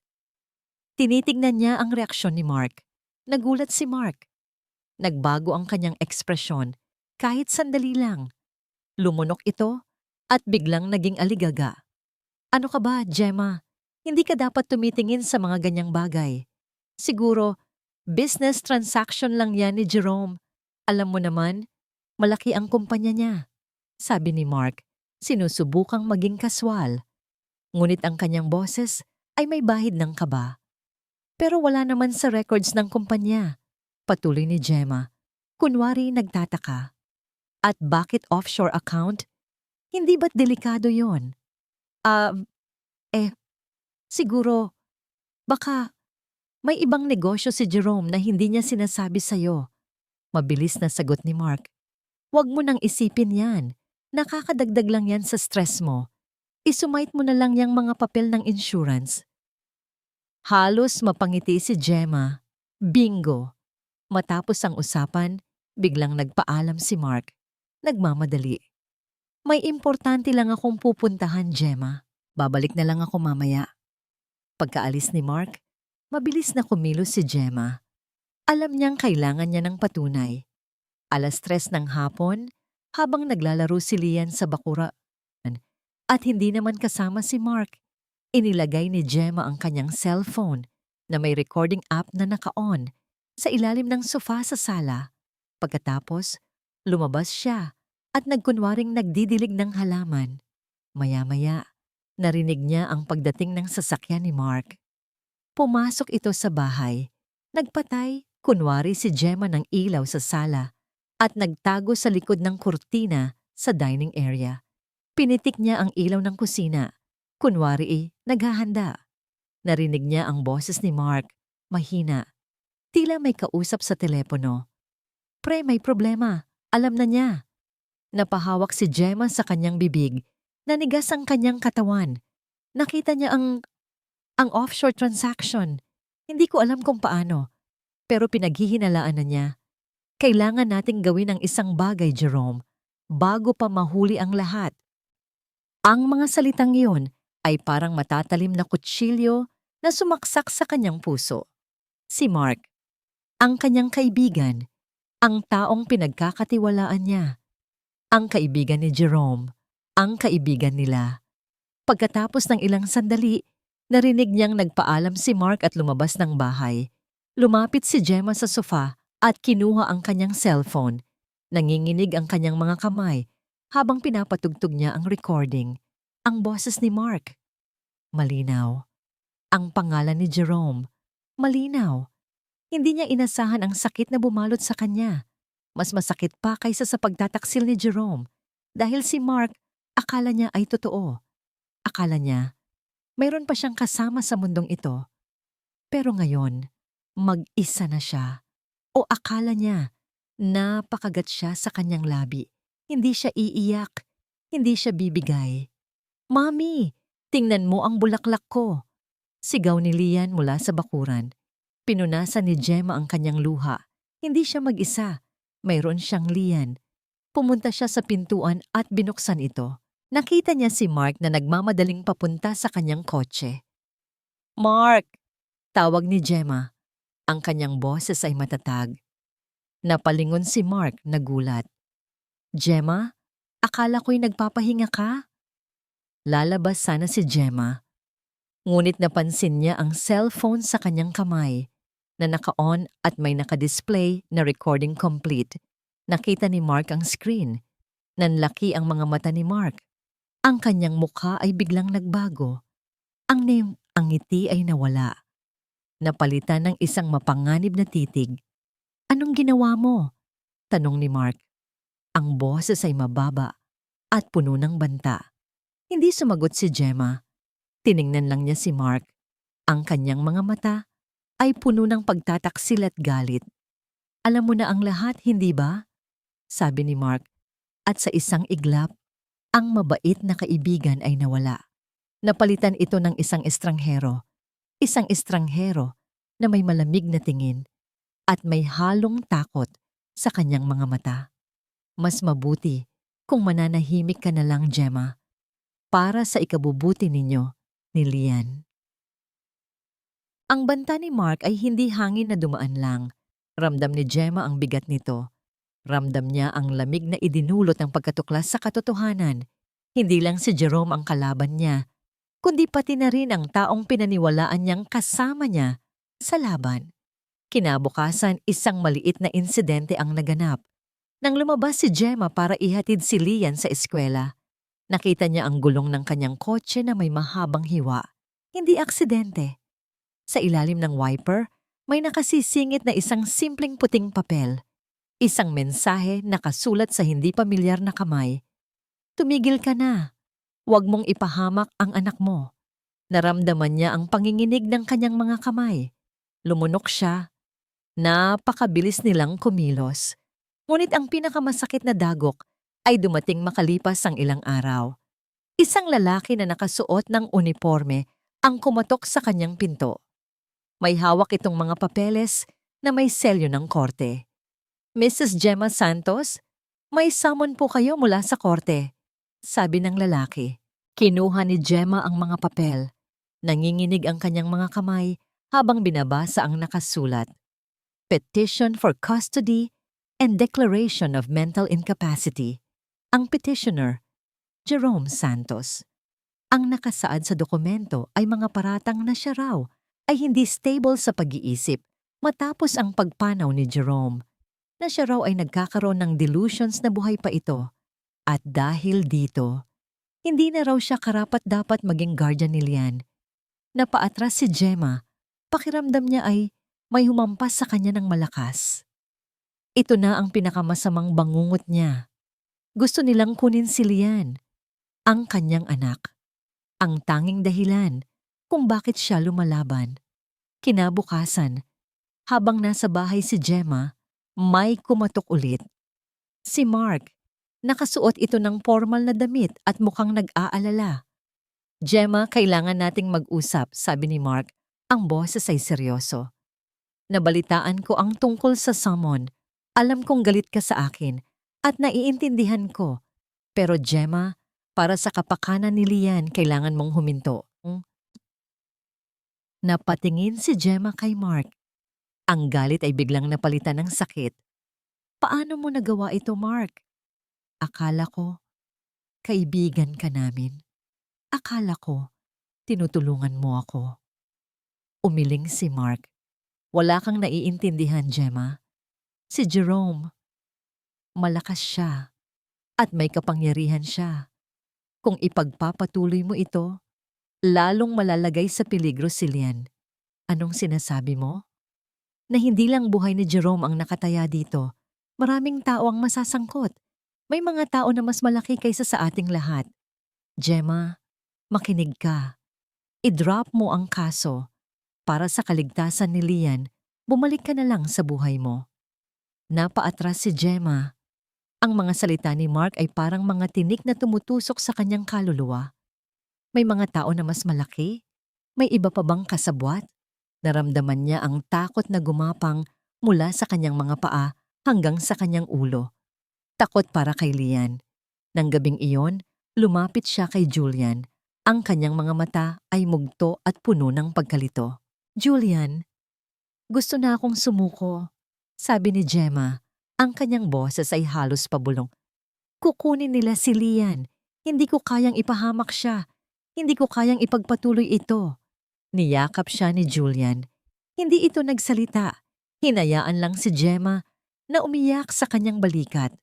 [SPEAKER 1] Tinitignan niya ang reaksyon ni Mark. Nagulat si Mark. Nagbago ang kanyang ekspresyon kahit sandali lang. Lumunok ito at biglang naging aligaga. Ano ka ba, Gemma? Hindi ka dapat tumitingin sa mga ganyang bagay. Siguro, business transaction lang yan ni Jerome. Alam mo naman, malaki ang kumpanya niya. Sabi ni Mark, sinusubukang maging kaswal. Ngunit ang kanyang boses ay may bahid ng kaba. Pero wala naman sa records ng kumpanya. Patuloy ni Gemma. Kunwari nagtataka. At bakit offshore account? Hindi ba't delikado yon? Ah, siguro, baka may ibang negosyo si Jerome na hindi niya sinasabi sa'yo. Mabilis na sagot ni Mark. Huwag mo nang isipin yan. Nakakadagdag lang yan sa stress mo. Isumite mo na lang yung mga papel ng insurance. Halos mapangiti si Gemma. Bingo! Matapos ang usapan, biglang nagpaalam si Mark. Nagmamadali. May importante lang akong pupuntahan, Gemma. Babalik na lang ako mamaya. Pagkaalis ni Mark, mabilis na kumilos si Gemma. Alam niyang kailangan niya ng patunay. 3:00 ng hapon, habang naglalaro si Lian sa bakura. At hindi naman kasama si Mark. Inilagay ni Gemma ang kanyang cellphone na may recording app na naka-on sa ilalim ng sofa sa sala. Pagkatapos, lumabas siya at nagkunwaring nagdidilig ng halaman. Maya-maya, narinig niya ang pagdating ng sasakyan ni Mark. Pumasok ito sa bahay. Nagpatay, kunwari si Gemma ng ilaw sa sala at nagtago sa likod ng kurtina sa dining area. Pinitik niya ang ilaw ng kusina. Kunwari naghahanda. Narinig niya ang boses ni Mark, mahina. Tila may kausap sa telepono. Pre, may problema. Alam na niya. Napahawak si Gemma sa kanyang bibig. Nanigas ang kanyang katawan. Nakita niya ang offshore transaction. Hindi ko alam kung paano. Pero pinaghihinalaan na niya. Kailangan nating gawin ang isang bagay, Jerome, bago pa mahuli ang lahat. Ang mga salitang iyon ay parang matatalim na kutsilyo na sumaksak sa kanyang puso. Si Mark, ang kanyang kaibigan, ang taong pinagkakatiwalaan niya. Ang kaibigan ni Jerome, ang kaibigan nila. Pagkatapos ng ilang sandali, narinig niyang nagpaalam si Mark at lumabas ng bahay. Lumapit si Gemma sa sofa at kinuha ang kanyang cellphone. Nanginginig ang kanyang mga kamay habang pinapatugtog niya ang recording. Ang boses ni Mark. Malinaw. Ang pangalan ni Jerome. Malinaw. Hindi niya inasahan ang sakit na bumalot sa kanya. Mas masakit pa kaysa sa pagtataksil ni Jerome. Dahil si Mark, akala niya ay totoo. Akala niya, mayroon pa siyang kasama sa mundong ito. Pero ngayon, mag-isa na siya. O akala niya, napakagat siya sa kanyang labi. Hindi siya iiyak. Hindi siya bibigay. Mami, tingnan mo ang bulaklak ko. Sigaw ni Lian mula sa bakuran. Pinunasan ni Gemma ang kanyang luha. Hindi siya mag-isa. Mayroon siyang Lian. Pumunta siya sa pintuan at binuksan ito. Nakita niya si Mark na nagmamadaling papunta sa kanyang kotse. Mark! Tawag ni Gemma. Ang kanyang boses ay matatag. Napalingon si Mark, nagulat. Gemma, akala ko'y nagpapahinga ka? Lalabas sana si Gemma. Ngunit napansin niya ang cellphone sa kanyang kamay na naka-on at may nakadisplay na recording complete. Nakita ni Mark ang screen. Nanlaki ang mga mata ni Mark. Ang kanyang mukha ay biglang nagbago. Ang ngiti ay nawala. Napalitan ng isang mapanganib na titig. Anong ginawa mo? Tanong ni Mark. Ang boses ay mababa at puno ng banta. Hindi sumagot si Gemma. Tiningnan lang niya si Mark. Ang kanyang mga mata ay puno ng pagtataksil at galit. Alam mo na ang lahat, hindi ba? Sabi ni Mark. At sa isang iglap, ang mabait na kaibigan ay nawala. Napalitan ito ng isang estranghero. Isang estranghero na may malamig na tingin at may halong takot sa kanyang mga mata. Mas mabuti kung mananahimik ka na lang, Gemma, para sa ikabubuti ninyo ni Lian. Ang banta ni Mark ay hindi hangin na dumaan lang. Ramdam ni Gemma ang bigat nito. Ramdam niya ang lamig na idinulot ng pagkatuklas sa katotohanan. Hindi lang si Jerome ang kalaban niya, kundi pati na rin ang taong pinaniwalaan niyang kasama niya sa laban. Kinabukasan, isang maliit na insidente ang naganap. Nang lumabas si Gemma para ihatid si Lian sa eskwela, nakita niya ang gulong ng kanyang kotse na may mahabang hiwa. Hindi aksidente. Sa ilalim ng wiper, may nakasisingit na isang simpleng puting papel. Isang mensahe nakasulat sa hindi pamilyar na kamay. Tumigil ka na. Huwag mong ipahamak ang anak mo. Naramdaman niya ang panginginig ng kanyang mga kamay. Lumunok siya. Napakabilis nilang kumilos. Ngunit ang pinakamasakit na dagok ay dumating makalipas ang ilang araw. Isang lalaki na nakasuot ng uniforme ang kumatok sa kanyang pinto. May hawak itong mga papeles na may selyo ng korte. Mrs. Gemma Santos, may summon po kayo mula sa korte, sabi ng lalaki. Kinuha ni Gemma ang mga papel. Nanginginig ang kanyang mga kamay habang binabasa ang nakasulat. Petition for Custody and Declaration of Mental Incapacity. Ang petitioner, Jerome Santos. Ang nakasaad sa dokumento ay mga paratang na siya raw ay hindi stable sa pag-iisip matapos ang pagpanaw ni Jerome, na siya raw ay nagkakaroon ng delusions na buhay pa ito. At dahil dito, hindi na raw siya karapat-dapat maging guardian ni Lian. Napaatras si Gemma, pakiramdam niya ay may humampas sa kanya ng malakas. Ito na ang pinakamasamang bangungot niya. Gusto nilang kunin si Lian, ang kanyang anak. Ang tanging dahilan kung bakit siya lumalaban. Kinabukasan, habang nasa bahay si Gemma, may kumatok ulit. Si Mark, nakasuot ito ng formal na damit at mukhang nag-aalala. Gemma, kailangan nating mag-usap, sabi ni Mark, ang boses ay seryoso. Nabalitaan ko ang tungkol sa summon. Alam kong galit ka sa akin at naiintindihan ko. Pero Gemma, para sa kapakanan ni Lian, kailangan mong huminto. Napatingin si Gemma kay Mark. Ang galit ay biglang napalitan ng sakit. Paano mo nagawa ito, Mark? Akala ko, kaibigan ka namin. Akala ko, tinutulungan mo ako. Umiling si Mark. Wala kang naiintindihan, Gemma. Si Jerome, malakas siya at may kapangyarihan siya. Kung ipagpapatuloy mo ito, lalong malalagay sa peligro si Lian. Anong sinasabi mo? Na hindi lang buhay ni Jerome ang nakataya dito. Maraming tao ang masasangkot. May mga tao na mas malaki kaysa sa ating lahat. Gemma, makinig ka. I-drop mo ang kaso. Para sa kaligtasan ni Lian, bumalik ka na lang sa buhay mo. Napaatras si Gemma. Ang mga salita ni Mark ay parang mga tinik na tumutusok sa kanyang kaluluwa. May mga tao na mas malaki? May iba pa bang kasabwat? Naramdaman niya ang takot na gumapang mula sa kanyang mga paa hanggang sa kanyang ulo. Takot para kay Lian. Nang gabing iyon, lumapit siya kay Julian. Ang kanyang mga mata ay mugto at puno ng pagkalito. Julian, gusto na akong sumuko, sabi ni Gemma. Ang kanyang boses ay halos pabulong. Kukunin nila si Lian. Hindi ko kayang ipahamak siya. Hindi ko kayang ipagpatuloy ito. Niyakap siya ni Julian. Hindi ito nagsalita. Hinayaan lang si Gemma na umiyak sa kanyang balikat.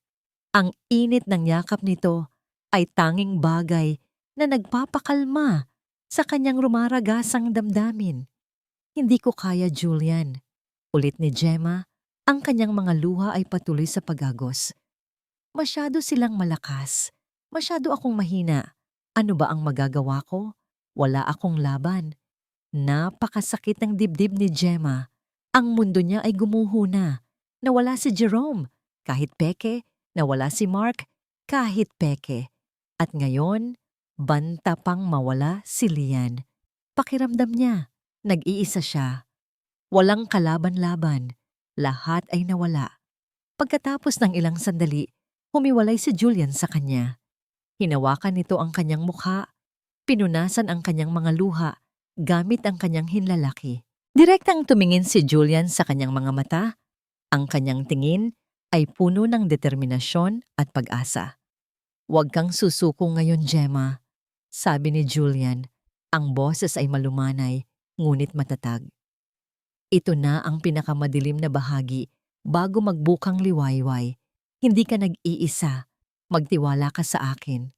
[SPEAKER 1] Ang init ng yakap nito ay tanging bagay na nagpapakalma sa kanyang rumaragasang damdamin. Hindi ko kaya, Julian. Ulit ni Gemma, ang kanyang mga luha ay patuloy sa pagagos. Masyado silang malakas. Masyado akong mahina. Ano ba ang magagawa ko? Wala akong laban. Napakasakit ng dibdib ni Gemma. Ang mundo niya ay gumuho na. Nawala si Jerome. Kahit peke, nawala si Mark. Kahit peke. At ngayon, banta pang mawala si Lian. Pakiramdam niya, nag-iisa siya. Walang kalaban-laban. Lahat ay nawala. Pagkatapos ng ilang sandali, humiwalay si Julian sa kanya. Hinawakan nito ang kanyang mukha. Pinunasan ang kanyang mga luha gamit ang kanyang hinlalaki. Direktang tumingin si Julian sa kanyang mga mata. Ang kanyang tingin ay puno ng determinasyon at pag-asa. Huwag kang susuko ngayon, Gemma, sabi ni Julian. Ang boses ay malumanay, ngunit matatag. Ito na ang pinakamadilim na bahagi bago magbukang liwayway. Hindi ka nag-iisa. Magtiwala ka sa akin.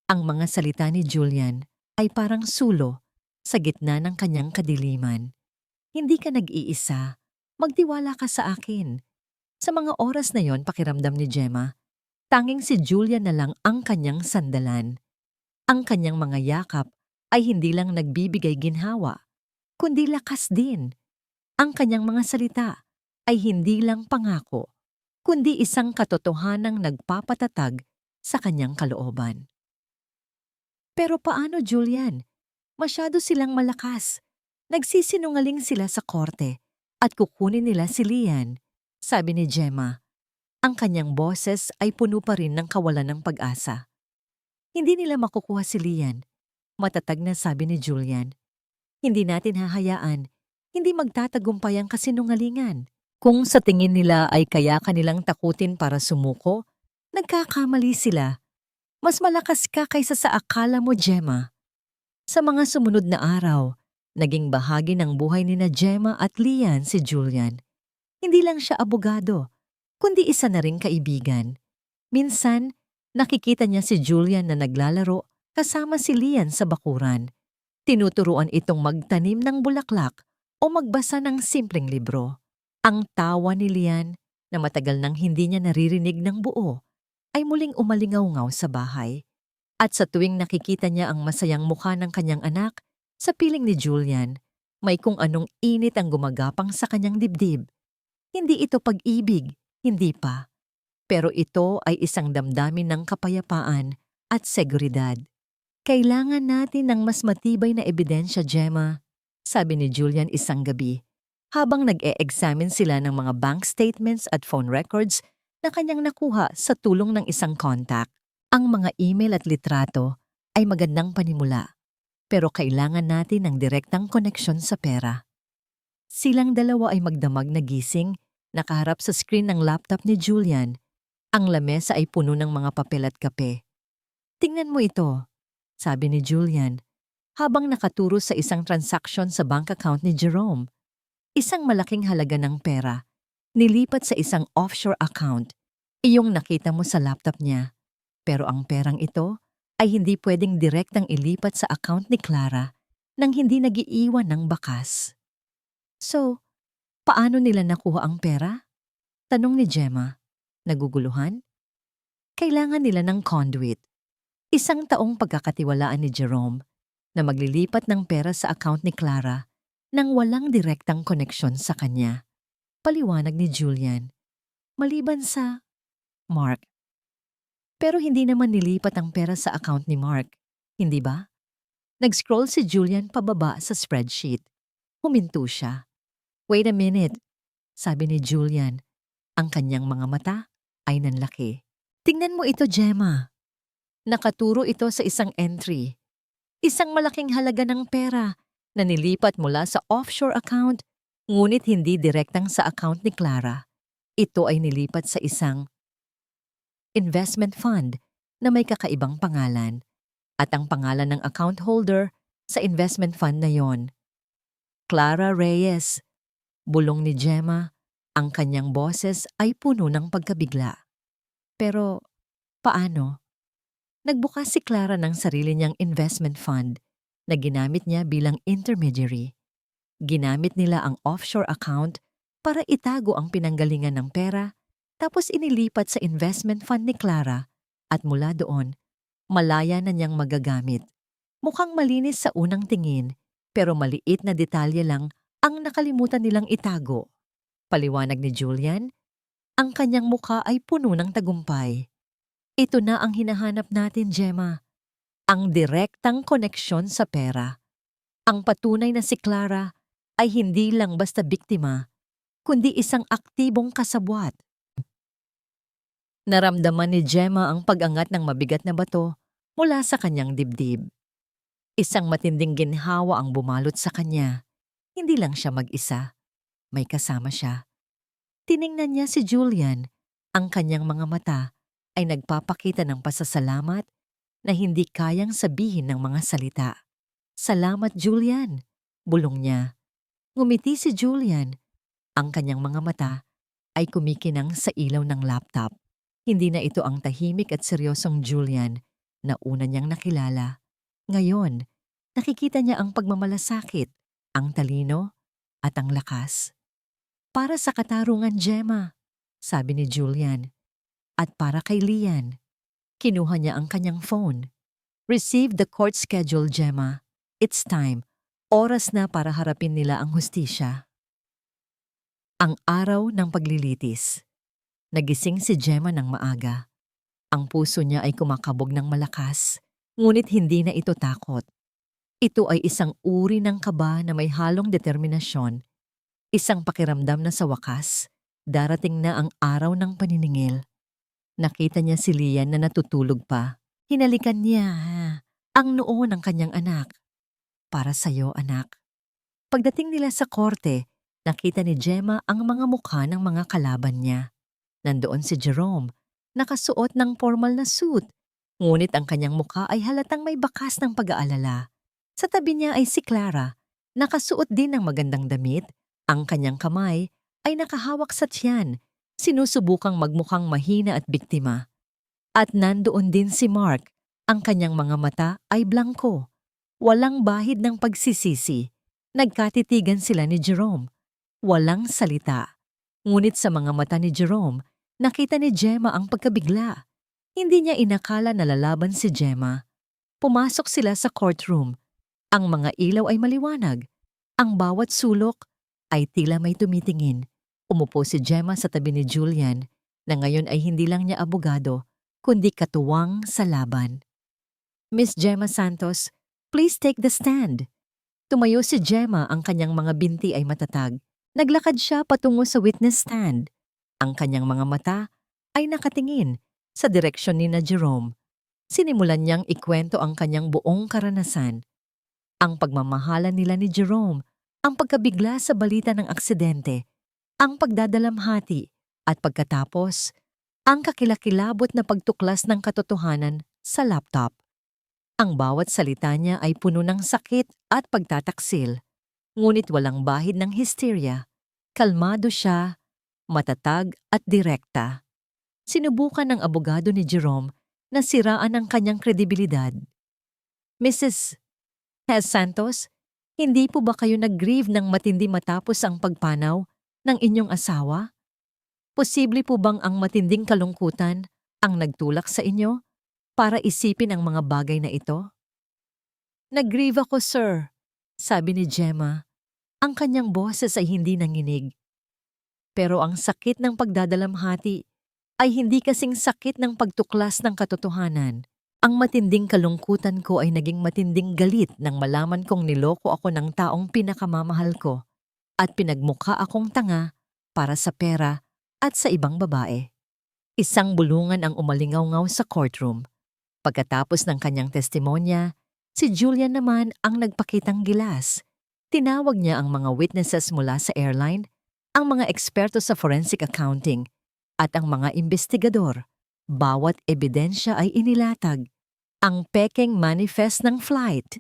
[SPEAKER 1] Ang mga salita ni Julian ay parang sulo sa gitna ng kanyang kadiliman. Hindi ka nag-iisa. Magtiwala ka sa akin. Sa mga oras na yon, pakiramdam ni Gemma, tanging si Julian na lang ang kanyang sandalan. Ang kanyang mga yakap ay hindi lang nagbibigay ginhawa, kundi lakas din. Ang kanyang mga salita ay hindi lang pangako, kundi isang katotohanang nagpapatatag sa kanyang kalooban. Pero paano, Julian? Masyado silang malakas. Nagsisinungaling sila sa korte at kukunin nila si Lian, sabi ni Gemma. Ang kanyang boses ay puno pa rin ng kawalan ng pag-asa. Hindi nila makukuha si Lian, matatag na sabi ni Julian. Hindi natin hahayaan, hindi magtatagumpay ang kasinungalingan. Kung sa tingin nila ay kaya kanilang takutin para sumuko, nagkakamali sila. Mas malakas ka kaysa sa akala mo, Gemma. Sa mga sumunod na araw, naging bahagi ng buhay ni na Gemma at Lian si Julian. Hindi lang siya abogado, kundi isa na ring kaibigan. Minsan, nakikita niya si Julian na naglalaro kasama si Lian sa bakuran. Tinuturuan itong magtanim ng bulaklak o magbasa ng simpleng libro. Ang tawa ni Lian, na matagal nang hindi niya naririnig ng buo, ay muling umalingaw-ngaw sa bahay. At sa tuwing nakikita niya ang masayang mukha ng kanyang anak, sa piling ni Julian, may kung anong init ang gumagapang sa kanyang dibdib. Hindi ito pag-ibig, hindi pa. Pero ito ay isang damdamin ng kapayapaan at seguridad. Kailangan natin ng mas matibay na ebidensya, Gemma, sabi ni Julian isang gabi, habang nag-e-examine sila ng mga bank statements at phone records na kanyang nakuha sa tulong ng isang contact. Ang mga email at litrato ay magandang panimula, pero kailangan natin ng direktang koneksyon sa pera. Silang dalawa ay magdamag na gising, nakaharap sa screen ng laptop ni Julian. Ang lamesa ay puno ng mga papel at kape. Tingnan mo ito, sabi ni Julian, habang nakaturo sa isang transaction sa bank account ni Jerome. Isang malaking halaga ng pera, nilipat sa isang offshore account, iyong nakita mo sa laptop niya. Pero ang perang ito ay hindi pwedeng direktang ilipat sa account ni Clara nang hindi nagiiwan ng bakas. So, paano nila nakuha ang pera? Tanong ni Gemma. Naguguluhan? Kailangan nila ng conduit, isang taong pagkakatiwalaan ni Jerome na maglilipat ng pera sa account ni Clara nang walang direktang koneksyon sa kanya. Paliwanag ni Julian. Maliban sa Mark. Pero hindi naman nilipat ang pera sa account ni Mark, hindi ba? Nag-scroll si Julian pababa sa spreadsheet. Huminto siya. Wait a minute, sabi ni Julian. Ang kanyang mga mata ay nanlaki. Tingnan mo ito, Gemma. Nakaturo ito sa isang entry. Isang malaking halaga ng pera na nilipat mula sa offshore account, ngunit hindi direktang sa account ni Clara. Ito ay nilipat sa isang investment fund na may kakaibang pangalan at ang pangalan ng account holder sa investment fund na yon. Clara Reyes. Bulong ni Gemma, ang kanyang boses ay puno ng pagkabigla. Pero paano? Nagbukas si Clara ng sarili niyang investment fund na ginamit niya bilang intermediary. Ginamit nila ang offshore account para itago ang pinanggalingan ng pera, tapos inilipat sa investment fund ni Clara at mula doon, malaya na niyang magagamit. Mukhang malinis sa unang tingin, pero maliit na detalye lang ang nakalimutan nilang itago. Paliwanag ni Julian, ang kanyang mukha ay puno ng tagumpay. Ito na ang hinahanap natin, Gemma. Ang direktang koneksyon sa pera. Ang patunay na si Clara ay hindi lang basta biktima, kundi isang aktibong kasabwat. Naramdaman ni Gemma ang pag-angat ng mabigat na bato mula sa kanyang dibdib. Isang matinding ginhawa ang bumalot sa kanya. Hindi lang siya mag-isa. May kasama siya. Tiningnan niya si Julian. Ang kanyang mga mata ay nagpapakita ng pasasalamat na hindi kayang sabihin ng mga salita. Salamat, Julian, bulong niya. Ngumiti si Julian. Ang kanyang mga mata ay kumikinang sa ilaw ng laptop. Hindi na ito ang tahimik at seryosong Julian na una niyang nakilala. Ngayon, Nakikita niya ang pagmamalasakit, ang talino, at ang lakas. Para sa katarungan, Gemma, sabi ni Julian. At para kay Lian, kinuha niya ang kanyang phone. Receive the court schedule, Gemma. It's time. Oras na para harapin nila ang hustisya. Ang araw ng paglilitis. Nagising si Gemma ng maaga. Ang puso niya ay kumakabog ng malakas, ngunit hindi na ito takot. Ito ay isang uri ng kaba na may halong determinasyon. Isang pakiramdam na sa wakas, darating na ang araw ng paniningil. Nakita niya si Lian na natutulog pa. Hinalikan niya ang noo ng kanyang anak. Para sa'yo, anak. Pagdating nila sa korte, nakita ni Gemma ang mga mukha ng mga kalaban niya. Nandoon si Jerome, nakasuot ng formal na suit. Ngunit ang kanyang mukha ay halatang may bakas ng pag-aalala. Sa tabi niya ay si Clara, nakasuot din ng magandang damit. Ang kanyang kamay ay nakahawak sa tiyan, sinusubukang magmukhang mahina at biktima. At nandoon din si Mark, ang kanyang mga mata ay blangko. Walang bahid ng pagsisisi. Nagkatitigan sila ni Jerome. Walang salita. Ngunit sa mga mata ni Jerome, nakita ni Gemma ang pagkabigla. Hindi niya inakala na lalaban si Gemma. Pumasok sila sa courtroom. Ang mga ilaw ay maliwanag. Ang bawat sulok ay tila may tumitingin. Umupo si Gemma sa tabi ni Julian, na ngayon ay hindi lang niya abogado, kundi katuwang sa laban. Miss Gemma Santos, please take the stand. Tumayo si Gemma, ang kanyang mga binti ay matatag. Naglakad siya patungo sa witness stand. Ang kanyang mga mata ay nakatingin sa direksyon ni na Jerome. Sinimulan niyang ikwento ang kanyang buong karanasan. Ang pagmamahalan nila ni Jerome, ang pagkabigla sa balita ng aksidente, ang pagdadalamhati, at pagkatapos, ang kakilakilabot na pagtuklas ng katotohanan sa laptop. Ang bawat salita niya ay puno ng sakit at pagtataksil, ngunit walang bahid ng hysteria. Kalmado siya, matatag at direkta. Sinubukan ng abogado ni Jerome na siraan ang kanyang kredibilidad. Mrs. Hes Santos, hindi po ba kayo nag-grieve ng matindi matapos ang pagpanaw ng inyong asawa? Posible po bang ang matinding kalungkutan ang nagtulak sa inyo para isipin ang mga bagay na ito? Nag-grieve ako, sir, sabi ni Gemma. Ang kanyang boses ay hindi nanginig. Pero ang sakit ng pagdadalamhati ay hindi kasing sakit ng pagtuklas ng katotohanan. Ang matinding kalungkutan ko ay naging matinding galit nang malaman kong niloko ako ng taong pinakamamahal ko at pinagmukha akong tanga para sa pera at sa ibang babae. Isang bulungan ang umalingaw-ngaw sa courtroom. Pagkatapos ng kanyang testimonya, si Julian naman ang nagpakitang gilas. Tinawag niya ang mga witnesses mula sa airline, ang mga eksperto sa forensic accounting, at ang mga investigador. Bawat ebidensya ay inilatag. Ang pekeng manifest ng flight,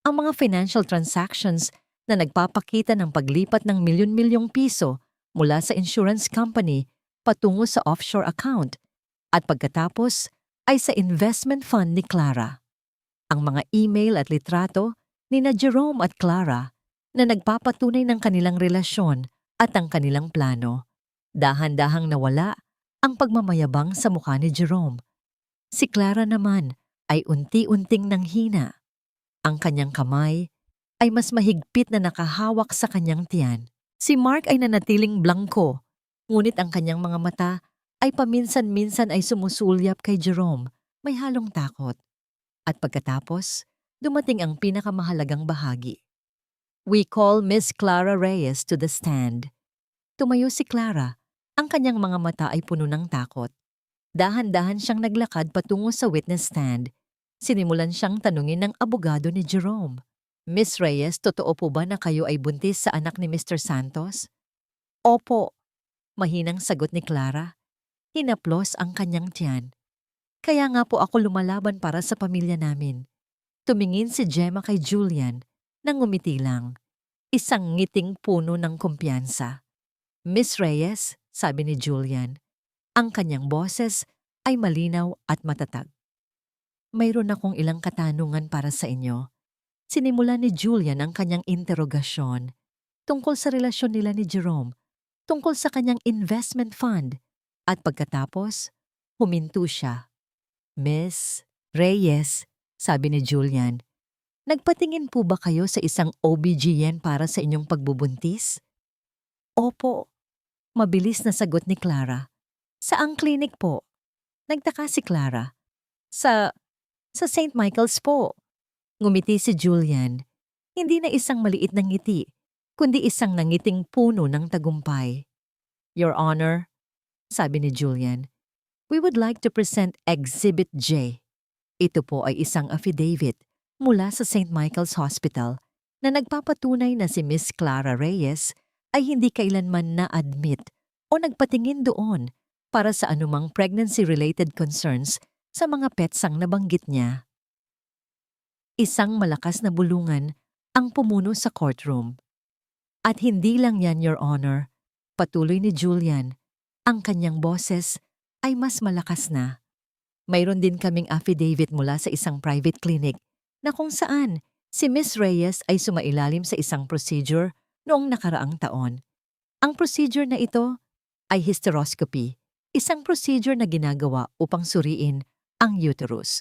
[SPEAKER 1] ang mga financial transactions na nagpapakita ng paglipat ng milyon-milyong piso mula sa insurance company patungo sa offshore account, at pagkatapos ay sa investment fund ni Clara. Ang mga email at litrato ni na Jerome at Clara na nagpapatunay ng kanilang relasyon at ang kanilang plano. Dahan-dahang nawala ang pagmamayabang sa mukha ni Jerome. Si Clara naman ay unti-unting nanghina. Ang kanyang kamay ay mas mahigpit na nakahawak sa kanyang tiyan. Si Mark ay nanatiling blangko, ngunit ang kanyang mga mata ay paminsan-minsan ay sumusulyap kay Jerome, may halong takot. At pagkatapos, dumating ang pinakamahalagang bahagi. We call Miss Clara Reyes to the stand. Tumayo si Clara, ang kanyang mga mata ay puno ng takot. Dahan-dahan siyang naglakad patungo sa witness stand. Sinimulan siyang tanungin ng abogado ni Jerome. Miss Reyes, totoo po ba na kayo ay buntis sa anak ni Mr. Santos? Opo, mahinang sagot ni Clara. Hinaplos ang kanyang tiyan. Kaya nga po ako lumalaban para sa pamilya namin. Tumingin si Gemma kay Julian nang ngumiti lang. Isang ngiting puno ng kumpiyansa. Miss Reyes, sabi ni Julian, ang kanyang boses ay malinaw at matatag. Mayroon akong ilang katanungan para sa inyo. Sinimulan ni Julian ang kanyang interogasyon tungkol sa relasyon nila ni Jerome, tungkol sa kanyang investment fund, at pagkatapos, huminto siya. Miss Reyes, sabi ni Julian, nagpatingin po ba kayo sa isang OBGYN para sa inyong pagbubuntis? Opo, mabilis na sagot ni Clara. Saang clinic po? Nagtaka si Clara. Sa St. Michael's po. Ngumiti si Julian. Hindi na isang maliit na ngiti, kundi isang nangiting puno ng tagumpay. Your Honor, sabi ni Julian, we would like to present Exhibit J. Ito po ay isang affidavit mula sa St. Michael's Hospital na nagpapatunay na si Miss Clara Reyes ay hindi kailanman na-admit o nagpatingin doon para sa anumang pregnancy-related concerns sa mga petsang nabanggit niya. Isang malakas na bulungan ang pumuno sa courtroom. At hindi lang yan, Your Honor, patuloy ni Julian, ang kanyang boses ay mas malakas na. Mayroon din kaming affidavit mula sa isang private clinic na kung saan si Miss Reyes ay sumailalim sa isang procedure noong nakaraang taon. Ang procedure na ito ay hysteroscopy, isang procedure na ginagawa upang suriin ang uterus.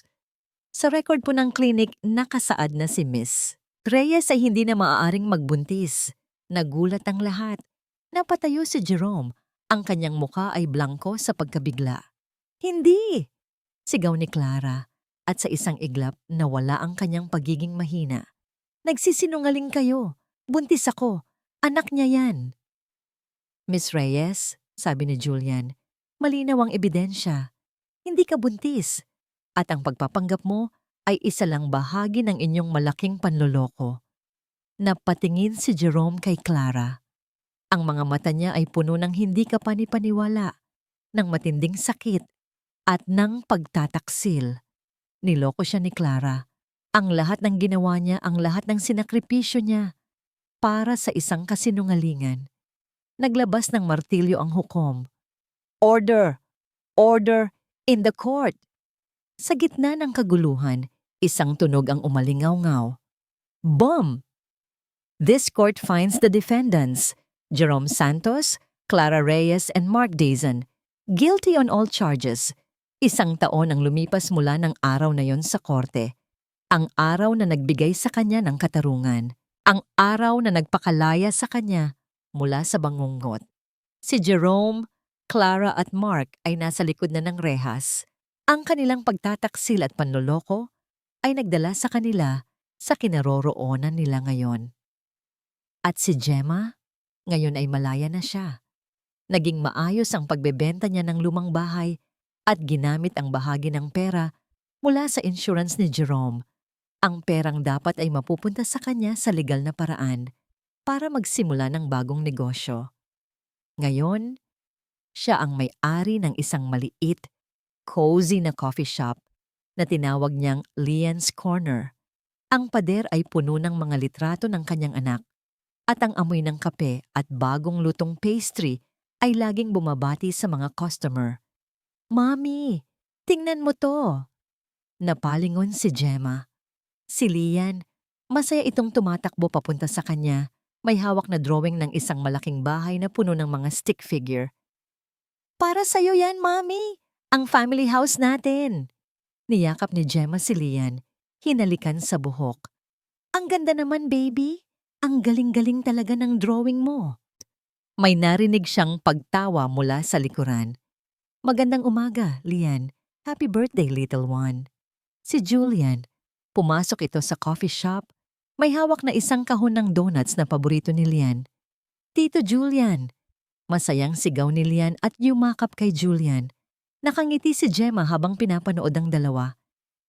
[SPEAKER 1] Sa record po ng clinic, nakasaad na si Miss Reyes ay hindi na maaaring magbuntis. Nagulat ang lahat. Napatayo si Jerome. Ang kanyang muka ay blanko sa pagkabigla. Hindi! Sigaw ni Clara at sa isang iglap nawala ang kanyang pagiging mahina. Nagsisinungaling kayo. Buntis ako. Anak niya yan. Miss Reyes, sabi ni Julian, malinaw ang ebidensya. Hindi ka buntis. At ang pagpapanggap mo ay isa lang bahagi ng inyong malaking panloloko. Napatingin si Jerome kay Clara. Ang mga mata niya ay puno ng hindi kapani-paniwala, ng matinding sakit, at ng pagtataksil. Niloko siya ni Clara. Ang lahat ng ginawa niya, ang lahat ng sinakripisyo niya, para sa isang kasinungalingan. Naglabas ng martilyo ang hukom. Order! Order in the court! Sa gitna ng kaguluhan, isang tunog ang umalingaw-ngaw. Boom! This court finds the defendants, Jerome Santos, Clara Reyes, and Mark Dazan, guilty on all charges. Isang taon ang lumipas mula ng araw na yon sa korte. Ang araw na nagbigay sa kanya ng katarungan. Ang araw na nagpakalaya sa kanya mula sa bangungot. Si Jerome, Clara at Mark ay nasa likod na ng rehas. Ang kanilang pagtataksil at panloloko ay nagdala sa kanila sa kinaroroonan nila ngayon. At si Gemma, ngayon ay malaya na siya. Naging maayos ang pagbebenta niya ng lumang bahay at ginamit ang bahagi ng pera mula sa insurance ni Jerome. Ang perang dapat ay mapupunta sa kanya sa legal na paraan para magsimula ng bagong negosyo. Ngayon, siya ang may-ari ng isang maliit, cozy na coffee shop na tinawag niyang Lian's Corner. Ang pader ay puno ng mga litrato ng kanyang anak at ang amoy ng kape at bagong lutong pastry ay laging bumabati sa mga customer. Mami, tingnan mo to! Napalingon si Gemma. Si Lian, masaya itong tumatakbo papunta sa kanya. May hawak na drawing ng isang malaking bahay na puno ng mga stick figure. Para sa'yo yan, Mami! Ang family house natin! Niyakap ni Gemma si Lian, hinalikan sa buhok. Ang ganda naman, baby! Ang galing-galing talaga ng drawing mo. May narinig siyang pagtawa mula sa likuran. Magandang umaga, Lian. Happy birthday, little one. Si Julian. Pumasok ito sa coffee shop. May hawak na isang kahon ng donuts na paborito ni Lian. Tito Julian. Masayang sigaw ni Lian at yumakap kay Julian. Nakangiti si Gemma habang pinapanood ang dalawa.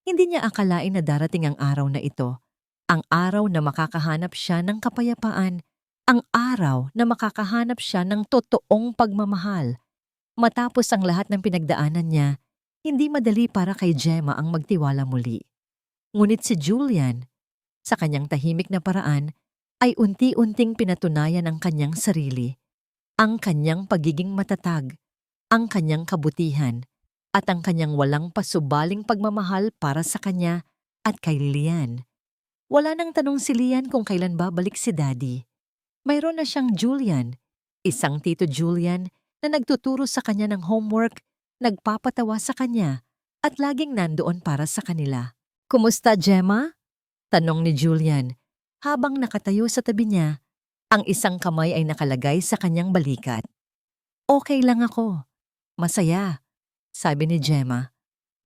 [SPEAKER 1] Hindi niya akalain na darating ang araw na ito. Ang araw na makakahanap siya ng kapayapaan. Ang araw na makakahanap siya ng totoong pagmamahal. Matapos ang lahat ng pinagdaanan niya, hindi madali para kay Gemma ang magtiwala muli. Ngunit si Julian, sa kanyang tahimik na paraan, ay unti-unting pinatunayan ang kanyang sarili, ang kanyang pagiging matatag, ang kanyang kabutihan, at ang kanyang walang pasubaling pagmamahal para sa kanya at kay Lian. Wala nang tanong si Lian kung kailan babalik si Daddy. Mayroon na siyang Julian, isang Tito Julian na nagtuturo sa kanya ng homework, nagpapatawa sa kanya, at laging nandoon para sa kanila. "Kumusta, Gemma?" tanong ni Julian habang nakatayo sa tabi niya. Ang isang kamay ay nakalagay sa kanyang balikat. "Okay lang ako. Masaya," sabi ni Gemma,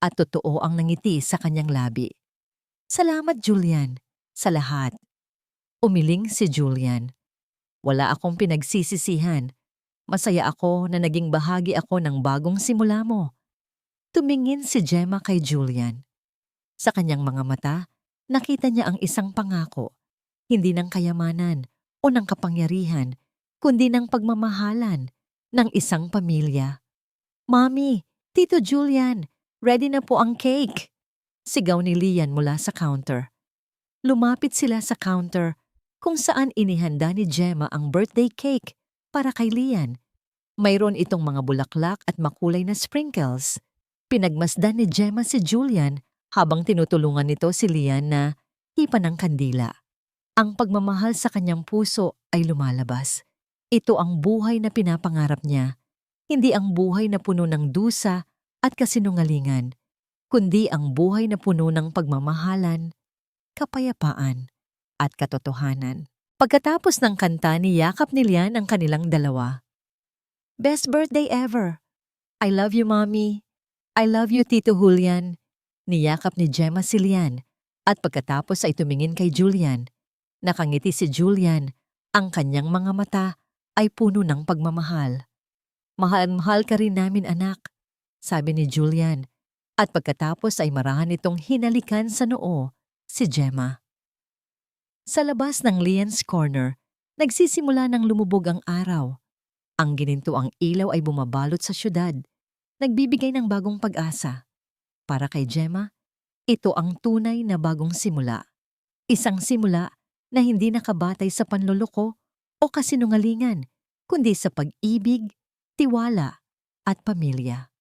[SPEAKER 1] at totoo ang nangiti sa kanyang labi. "Salamat, Julian, sa lahat." Umiling si Julian. "Wala akong pinagsisisihan. Masaya ako na naging bahagi ako ng bagong simula mo." Tumingin si Gemma kay Julian. Sa kanyang mga mata, nakita niya ang isang pangako, hindi ng kayamanan o ng kapangyarihan, kundi ng pagmamahalan ng isang pamilya. "Mommy, Tito Julian, ready na po ang cake!" Sigaw ni Lian mula sa counter. Lumapit sila sa counter kung saan inihanda ni Gemma ang birthday cake para kay Lian. Mayroon itong mga bulaklak at makulay na sprinkles. Pinagmasdan ni Gemma si Julian habang tinutulungan nito si Lian na hipan ng kandila. Ang pagmamahal sa kanyang puso ay lumalabas. Ito ang buhay na pinapangarap niya. Hindi ang buhay na puno ng dusa at kasinungalingan, kundi ang buhay na puno ng pagmamahalan, kapayapaan, at katotohanan. Pagkatapos ng kanta, niyakap ni Lian ang kanilang dalawa. "Best birthday ever! I love you, Mommy. I love you, Tito Julian." Niyakap ni Gemma si Lian at pagkatapos ay tumingin kay Julian. Nakangiti si Julian. Ang kanyang mga mata ay puno ng pagmamahal. "Mahal-mahal ka rin namin, anak," sabi ni Julian. At pagkatapos ay marahan itong hinalikan sa noo si Gemma. Sa labas ng Lian's Corner, nagsisimula ng lumubog ang araw. Ang ginintuang ilaw ay bumabalot sa syudad, nagbibigay ng bagong pag-asa. Para kay Gemma, ito ang tunay na bagong simula. Isang simula na hindi nakabatay sa panloloko o kasinungalingan, kundi sa pag-ibig, tiwala at pamilya.